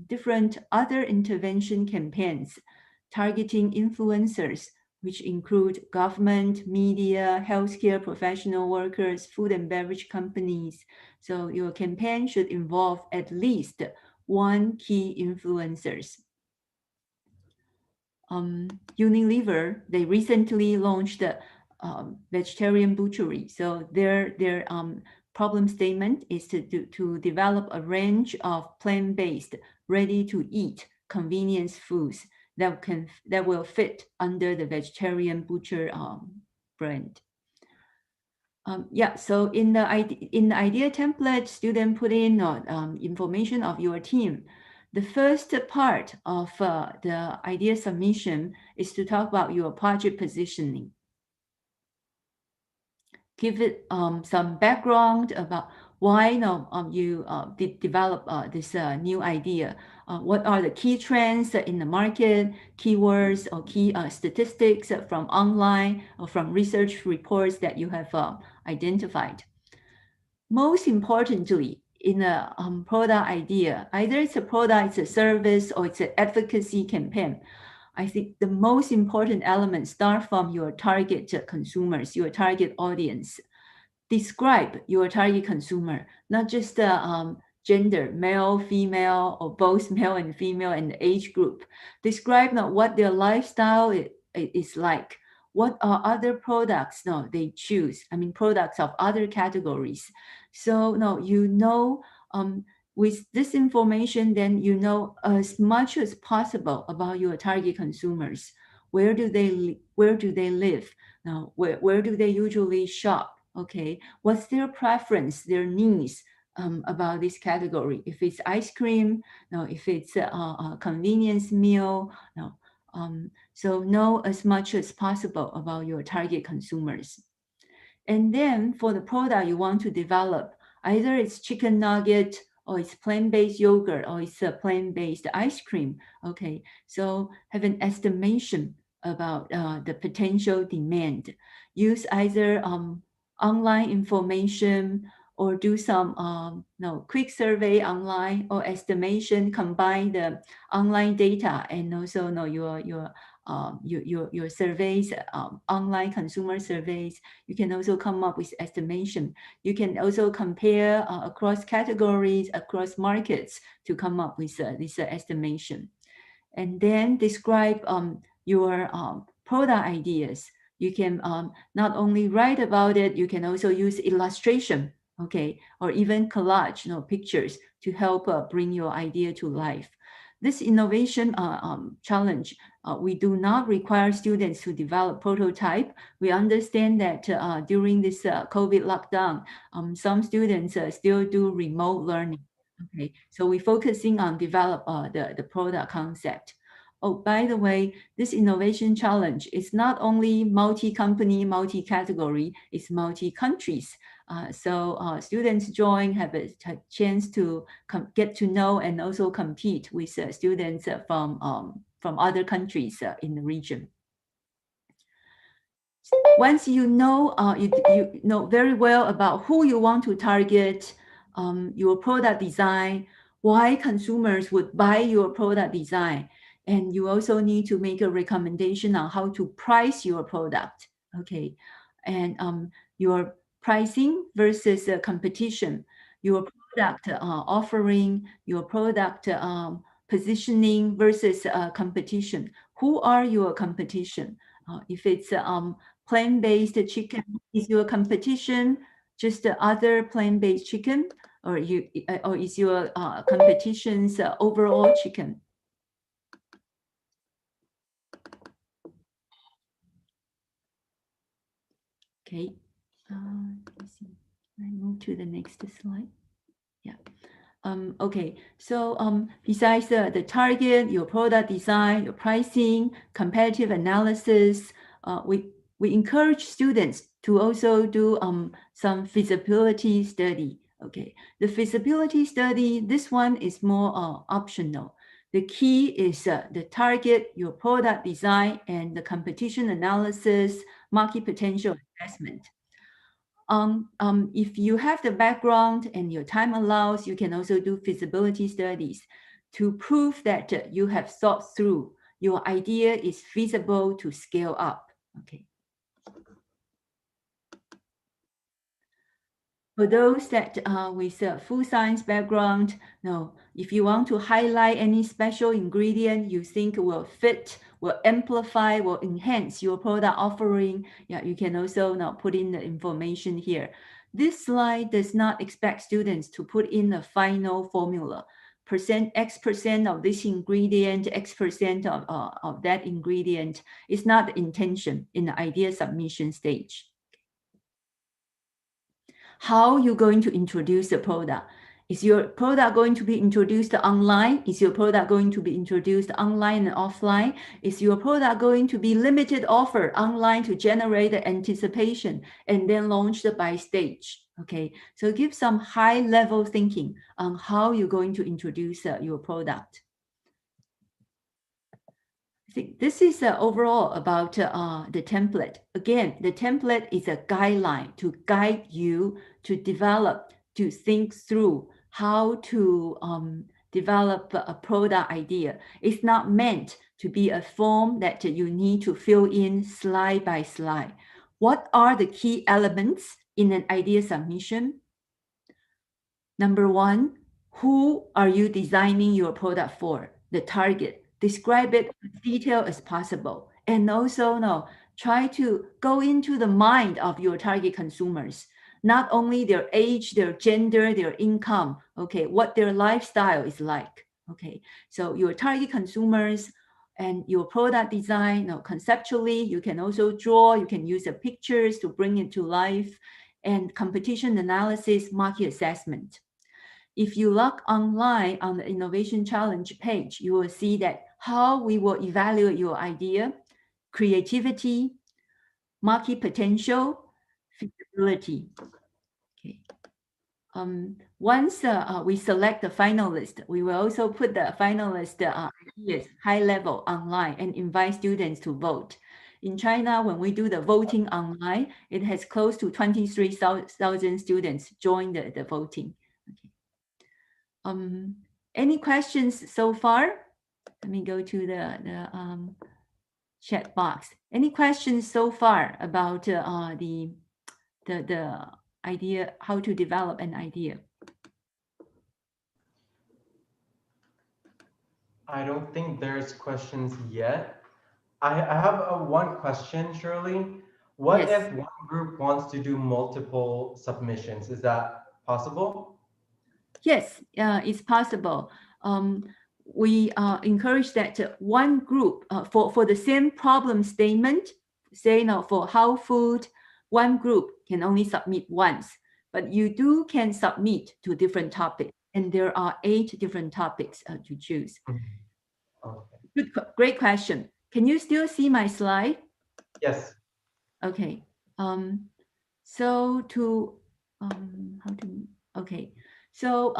different other intervention campaigns targeting influencers, which include government, media, healthcare professional workers, food and beverage companies. So your campaign should involve at least one key influencers. Unilever, they recently launched vegetarian butchery. So their problem statement is to develop a range of plant-based, ready-to-eat convenience foods that will fit under the vegetarian butcher brand. Yeah, so in the idea template, student put in information of your team. The first part of the idea submission is to talk about your project positioning. Give it some background about why you develop this new idea. What are the key trends in the market, keywords or key statistics from online or from research reports that you have identified. Most importantly, in a product idea, either it's a product, it's a service, or it's an advocacy campaign, I think the most important elements start from your target consumers, your target audience. Describe your target consumer, not just the gender, male, female, or both male and female, and the age group. Describe what their lifestyle is like. What are other products they choose? I mean, products of other categories. So with this information, then you know as much as possible about your target consumers. Where do they live? Now, where do they usually shop? Okay, what's their preference, their needs about this category? If it's ice cream, if it's a convenience meal, so know as much as possible about your target consumers. And then for the product you want to develop, either it's chicken nugget, or it's plant-based yogurt, or it's a plant-based ice cream. Okay, so have an estimation about the potential demand. Use either online information or do some quick survey online or estimation. Combine the online data and also your surveys, online consumer surveys. You can also come up with estimation. You can also compare across categories, across markets to come up with this estimation. And then describe your product ideas. You can not only write about it, you can also use illustration, okay, or even collage, pictures to help bring your idea to life. This innovation challenge, we do not require students to develop prototype. We understand that during this COVID lockdown, some students still do remote learning. Okay, so we're focusing on develop the product concept. Oh, by the way, this innovation challenge is not only multi-company, multi-category, it's multi-countries. So students join, have a chance to get to know and also compete with students from other countries in the region. Once you know, you know very well about who you want to target, your product design, why consumers would buy your product design, and you also need to make a recommendation on how to price your product, okay? And your pricing versus competition, your product offering, your product positioning versus competition. Who are your competition? If it's plant-based chicken, is your competition just the other plant-based chicken, or is your competition's overall chicken? Okay, let's see. I move to the next slide. Yeah. Okay, so besides the target, your product design, your pricing, competitive analysis, we encourage students to also do some feasibility study. Okay, the feasibility study, this one is more optional. The key is the target, your product design, and the competition analysis, market potential assessment. if you have the background and your time allows, you can also do feasibility studies to prove that you have thought through your idea is feasible to scale up. Okay. For those that with a full science background, no, if you want to highlight any special ingredient you think will fit, will amplify, will enhance your product offering, yeah, you can also now put in the information here. This slide does not expect students to put in a final formula. X% of this ingredient, X% of that ingredient is not the intention in the idea submission stage. How you're going to introduce the product. Is your product going to be introduced online? Is your product going to be introduced online and offline? Is your product going to be limited offer online to generate the anticipation and then launched by stage? Okay, so give some high level thinking on how you're going to introduce your product. This is overall about the template. Again, the template is a guideline to guide you to develop, to think through how to develop a product idea. It's not meant to be a form that you need to fill in slide by slide. What are the key elements in an idea submission? Number one, who are you designing your product for? The target. Describe it as detailed as possible. And also, try to go into the mind of your target consumers, not only their age, their gender, their income, okay, what their lifestyle is like, okay. So your target consumers and your product design, conceptually, you can also draw, you can use the pictures to bring it to life, and competition analysis, market assessment. If you log online on the Innovation Challenge page, you will see that how we will evaluate your idea, creativity, market potential, feasibility. Okay. Once we select the finalist, we will also put the finalist ideas high level online and invite students to vote. In China, when we do the voting online, it has close to 23,000 students join the voting. Okay. Any questions so far? Let me go to the chat box. Any questions so far about the idea, how to develop an idea? I don't think there's questions yet. I have one question, Shirley. What Yes. if one group wants to do multiple submissions? Is that possible? Yes, it's possible. We encourage that one group for the same problem statement, say for how food, one group can only submit once, but you can submit to different topics, and there are 8 different topics to choose. Okay. Great question. Can you still see my slide? Yes. Okay. So to okay. So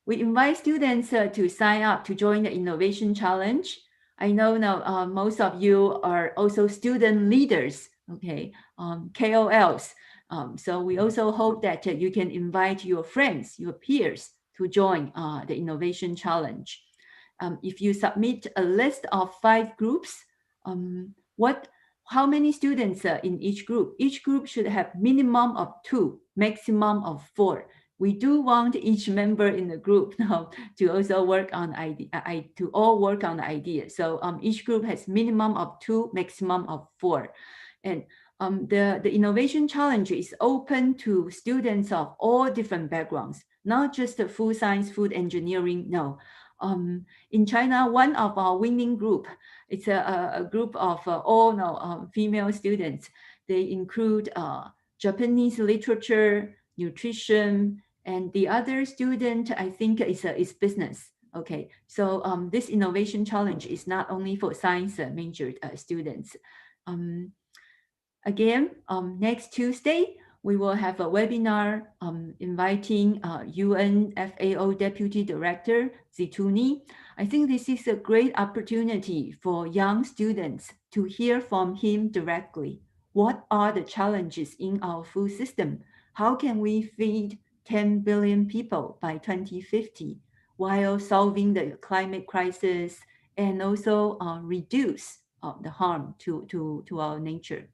we invite students to sign up to join the Innovation Challenge. I know now most of you are also student leaders, okay, KOLs. So we also hope that you can invite your friends, your peers to join the Innovation Challenge. If you submit a list of 5 groups, how many students in each group? Each group should have minimum of 2, maximum of 4. We do want each member in the group now to also work on the idea. So each group has minimum of 2, maximum of 4. And the Innovation Challenge is open to students of all different backgrounds, not just the food science, food engineering, no. In China, one of our winning group, it's a group of all female students. They include Japanese literature, nutrition, and the other student, I think, is business. Okay, so this Innovation Challenge is not only for science majored students. Again, next Tuesday, we will have a webinar inviting UN FAO Deputy Director Zituni. I think this is a great opportunity for young students to hear from him directly. What are the challenges in our food system? How can we feed 10 billion people by 2050 while solving the climate crisis and also reduce the harm to our nature?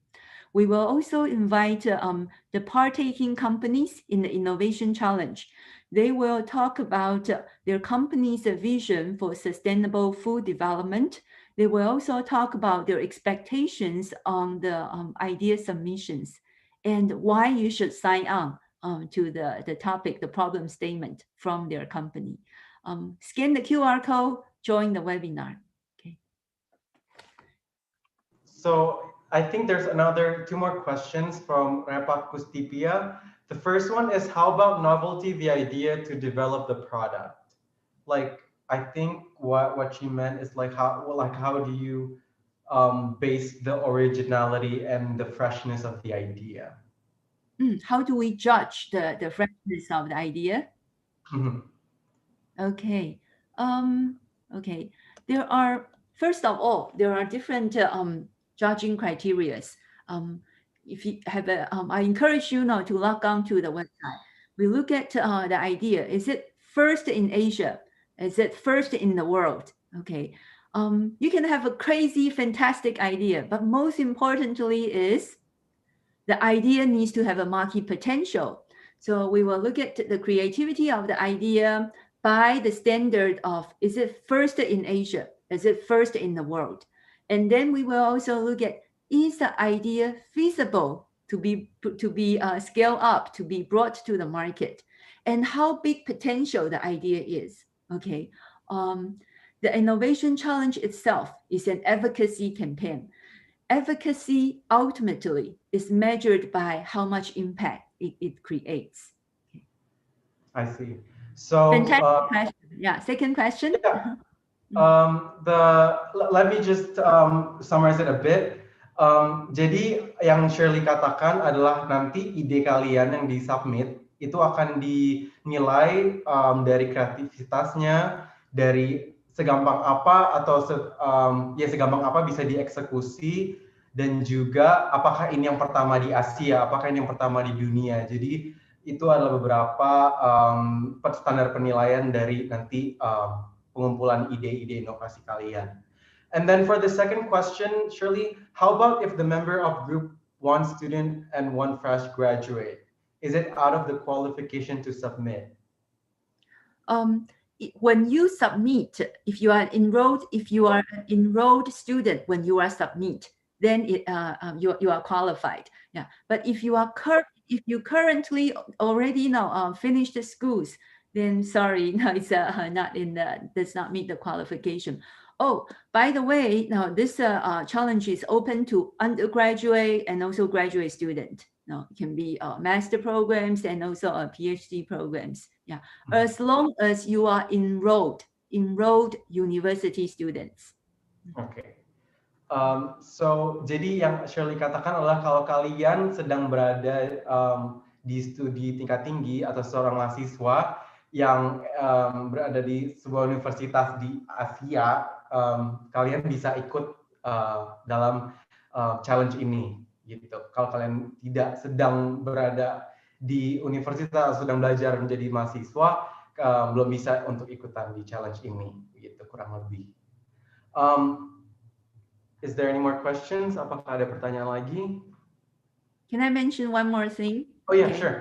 We will also invite the partaking companies in the Innovation Challenge. They will talk about their company's vision for sustainable food development. They will also talk about their expectations on the idea submissions and why you should sign on to the topic, the problem statement from their company. Scan the QR code, join the webinar. Okay. So I think there's two more questions from Repat Kustipia. The first one is, how about novelty, the idea to develop the product? Like, I think what she meant is like how do you base the originality and the freshness of the idea? How do we judge the freshness of the idea? Mm-hmm. Okay. Okay. First of all, there are different judging criteria. If you have I encourage you now to log on to the website. We look at the idea. Is it first in Asia? Is it first in the world? Okay. You can have a crazy, fantastic idea, but most importantly is the idea needs to have a market potential. So we will look at the creativity of the idea by the standard of, is it first in Asia? Is it first in the world? And then we will also look at, is the idea feasible to be scaled up, to be brought to the market? And how big potential the idea is, okay? The Innovation Challenge itself is an advocacy campaign. Advocacy ultimately is measured by how much impact it creates. Okay. I see. So fantastic question. Yeah, second question. Yeah. Let me just summarize it a bit. Jadi yang Shirley katakan adalah nanti ide kalian yang disubmit itu akan dinilai dari kreativitasnya, dari segampang apa atau segampang apa bisa dieksekusi, dan juga apakah ini yang pertama di Asia, apakah ini yang pertama di dunia. Jadi itu adalah beberapa standar penilaian dari nanti pengumpulan ide-ide inovasi kalian. And then for the second question, Shirley, how about if the member of group 1 student and 1 fresh graduate? Is it out of the qualification to submit? When you submit, if you are an enrolled student, when you are submit, then you are qualified. Yeah. But if you currently already now finished the schools, then sorry, no, it's does not meet the qualification. Oh, by the way, now this challenge is open to undergraduate and also graduate student. No, it can be master programs and also PhD programs. Yeah, as long as you are enrolled university students. Okay. So jadi yang Shirley katakan adalah kalau kalian sedang berada di studi tingkat tinggi atau seorang mahasiswa yang berada di sebuah universitas di Asia, kalian bisa ikut dalam challenge ini gitu. Kalau kalian tidak sedang berada di universitas, sedang belajar menjadi mahasiswa, belum bisa untuk ikutan di challenge ini gitu, kurang lebih. Is there any more questions? Apakah ada pertanyaan lagi? Can I mention one more thing? Oh yeah, okay. Sure.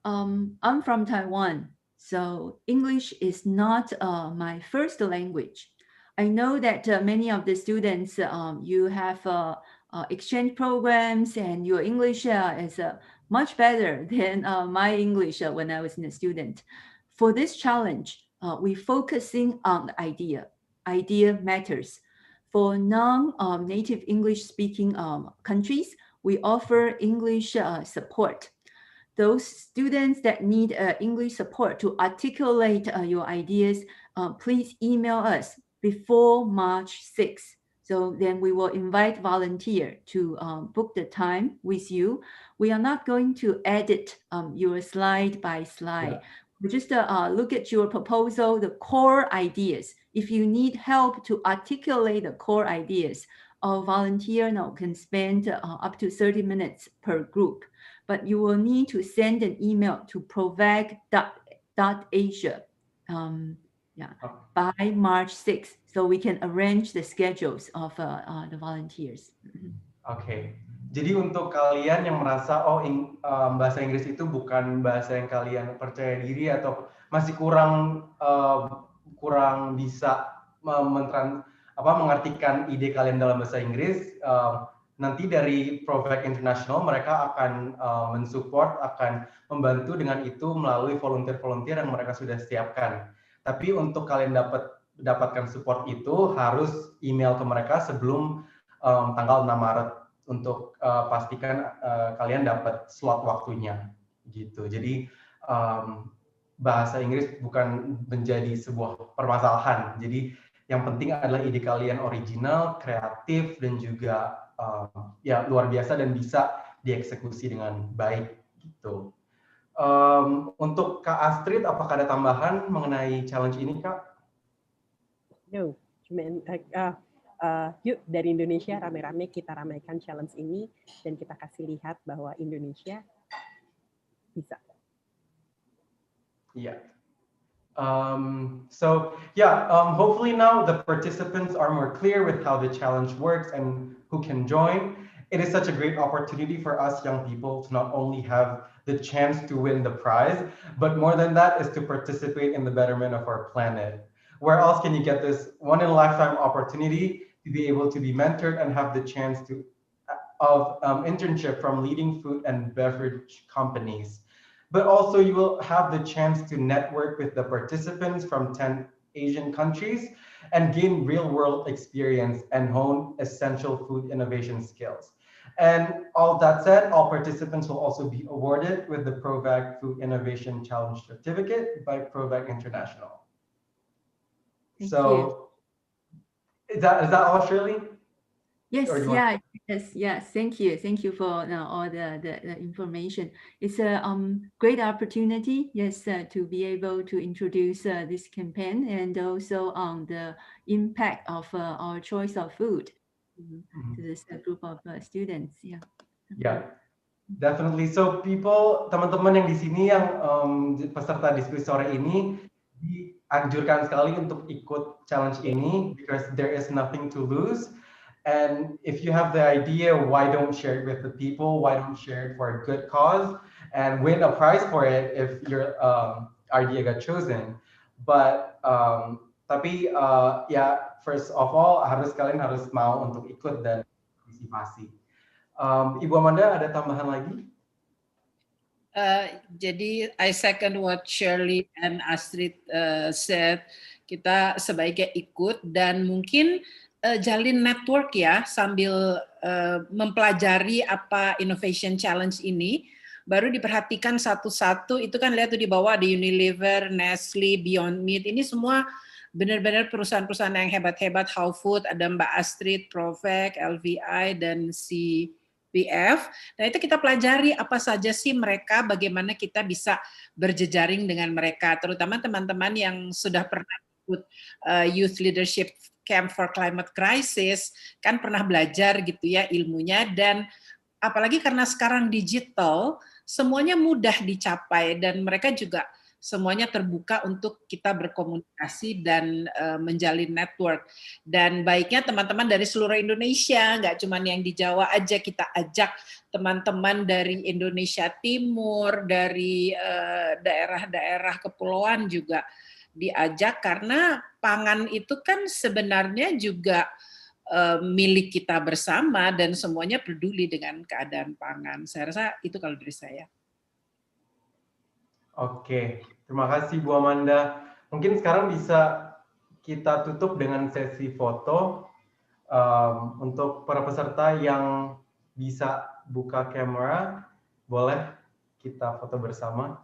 I'm from Taiwan, so English is not my first language. I know that many of the students, you have exchange programs and your English is much better than my English when I was a student. For this challenge, we're focusing on the idea. Idea matters. For non-native English speaking countries, we offer English support. Those students that need English support to articulate your ideas, please email us before March 6th. So then we will invite volunteer to book the time with you. We are not going to edit your slide by slide. Yeah. We just look at your proposal, the core ideas. If you need help to articulate the core ideas, our volunteer now can spend up to 30 minutes per group. but you will need to send an email to provac.asia by March 6th, so we can arrange the schedules of the volunteers. Oke. Jadi untuk kalian yang merasa bahasa Inggris itu bukan bahasa yang kalian percaya diri atau masih kurang bisa mengartikan ide kalian dalam bahasa Inggris, nanti dari Provac International mereka akan mensupport, akan membantu dengan itu melalui volunteer-volunteer yang mereka sudah siapkan. Tapi untuk kalian dapatkan support itu harus email ke mereka sebelum tanggal 6 Maret untuk pastikan kalian dapat slot waktunya gitu. Jadi bahasa Inggris bukan menjadi sebuah permasalahan. Jadi yang penting adalah ide kalian original, kreatif, dan juga ya luar biasa dan bisa dieksekusi dengan baik gitu. Untuk Kak Astrid, apakah ada tambahan mengenai challenge ini, Kak? No, cuman yuk dari Indonesia rame-rame kita ramaikan challenge ini dan kita kasih lihat bahwa Indonesia bisa. Yeah. Hopefully now the participants are more clear with how the challenge works and who can join. It is such a great opportunity for us young people to not only have the chance to win the prize, but more than that is to participate in the betterment of our planet. Where else can you get this one-in-a-lifetime opportunity to be able to be mentored and have the chance of internship from leading food and beverage companies? But also you will have the chance to network with the participants from 10 Asian countries and gain real-world experience and hone essential food innovation skills. And all that said, all participants will also be awarded with the Provac Food Innovation Challenge Certificate by Provac International. Is that all, Shirley? Yes, yes. Thank you for all the information. It's a great opportunity, yes, to be able to introduce this campaign and also the impact of our choice of food to this group of students. Yeah, definitely. So teman-teman yang di sini yang peserta diskusi sore ini dianjurkan sekali untuk ikut challenge ini because there is nothing to lose. And if you have the idea, why don't share it with the people? Why don't share it for a good cause and win a prize for it if your idea got chosen? But tapi first of all kalian harus mau untuk ikut dan partisipasi. Ibu Amanda, ada tambahan lagi? Jadi I second what Shirley and Astrid said. Kita sebaiknya ikut dan mungkin jalin network ya sambil mempelajari apa Innovation Challenge ini, baru diperhatikan satu-satu. Itu kan lihat tuh di bawah ada Unilever, Nestle, Beyond Meat, ini semua benar-benar perusahaan-perusahaan yang hebat-hebat. How Food, ada Mbak Astrid, Provac, LVI, dan CPF. Nah itu kita pelajari apa saja sih mereka, bagaimana kita bisa berjejaring dengan mereka, terutama teman-teman yang sudah pernah ikut Youth Leadership Camp for Climate Crisis, kan pernah belajar gitu ya ilmunya, dan apalagi karena sekarang digital, semuanya mudah dicapai dan mereka juga semuanya terbuka untuk kita berkomunikasi dan menjalin network. Dan baiknya teman-teman dari seluruh Indonesia, nggak cuma yang di Jawa aja, kita ajak teman-teman dari Indonesia Timur, dari daerah-daerah kepulauan juga diajak, karena pangan itu kan sebenarnya juga milik kita bersama dan semuanya peduli dengan keadaan pangan. Saya rasa itu kalau dari saya. Oke, terima kasih Bu Amanda. Mungkin sekarang bisa kita tutup dengan sesi foto untuk para peserta yang bisa buka kamera, boleh kita foto bersama.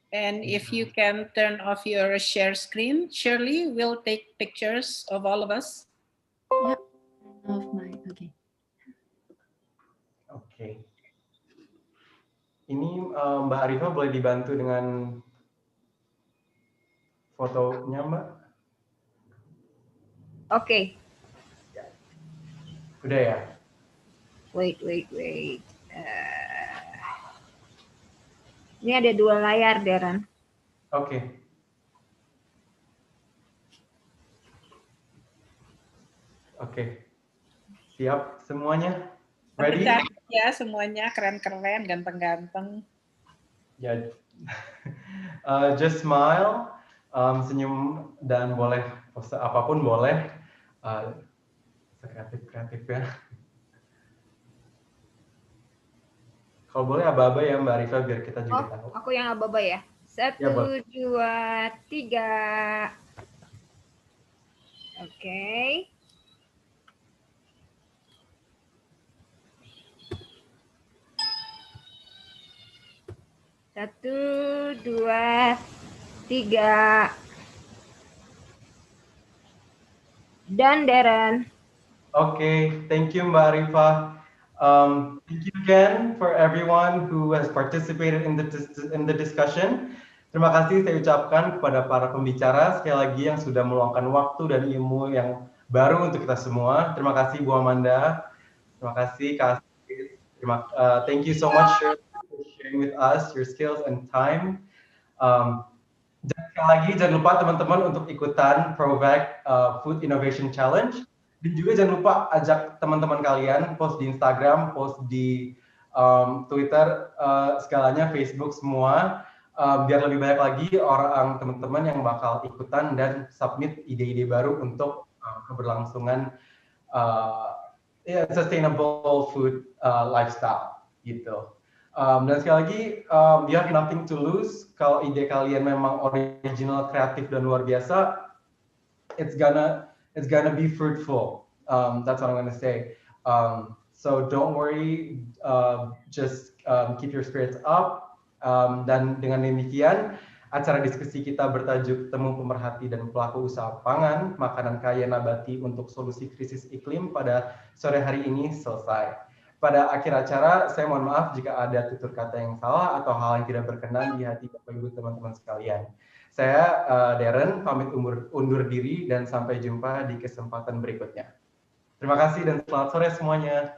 And if you can turn off your share screen, Shirley will take pictures of all of us. Yeah, off my, okay. Oke. Ini Mbak Arifah boleh dibantu dengan fotonya, Mbak? Oke. Udah ya? Wait. Ini ada 2 layar, Darren. Oke. Oke. Siap semuanya? Tapi Ready? cantik ya semuanya, keren-keren, ganteng-ganteng. Ya. Just smile, senyum, dan boleh pose apapun boleh. Kreatif ya. Kalau boleh aba-aba ya Mbak Rifa biar kita juga tahu. Aku yang aba-aba ya. 1, Ya, boleh. 2, 3. Oke. Satu, 2, 3. Done, Darren. Okay, thank you Mbak Rifa. Thank you again for everyone who has participated in the discussion. Terima kasih saya ucapkan kepada para pembicara sekali lagi yang sudah meluangkan waktu dan ilmu yang baru untuk kita semua. Terima kasih Bu Amanda. Terima kasih Kak Asif. Thank you so much for sharing with us your skills and time. Dan sekali lagi jangan lupa teman-teman untuk ikutan Provac Food Innovation Challenge. Dan juga jangan lupa ajak teman-teman kalian post di Instagram, post di Twitter, segalanya, Facebook semua, biar lebih banyak lagi orang teman-teman yang bakal ikutan dan submit ide-ide baru untuk keberlangsungan sustainable food lifestyle gitu. Dan sekali lagi, you have nothing to lose. Kalau ide kalian memang original, kreatif dan luar biasa, it's gonna be fruitful. That's what I'm gonna say. So don't worry, just keep your spirits up. Dan dengan demikian, acara diskusi kita bertajuk Temu Pemerhati dan Pelaku Usaha Pangan, Makanan Kaya Nabati untuk Solusi Krisis Iklim pada sore hari ini selesai. Pada akhir acara, saya mohon maaf jika ada tutur kata yang salah atau hal yang tidak berkenan di hati Bapak Ibu teman-teman sekalian. Saya Darren, pamit undur diri dan sampai jumpa di kesempatan berikutnya. Terima kasih dan selamat sore semuanya.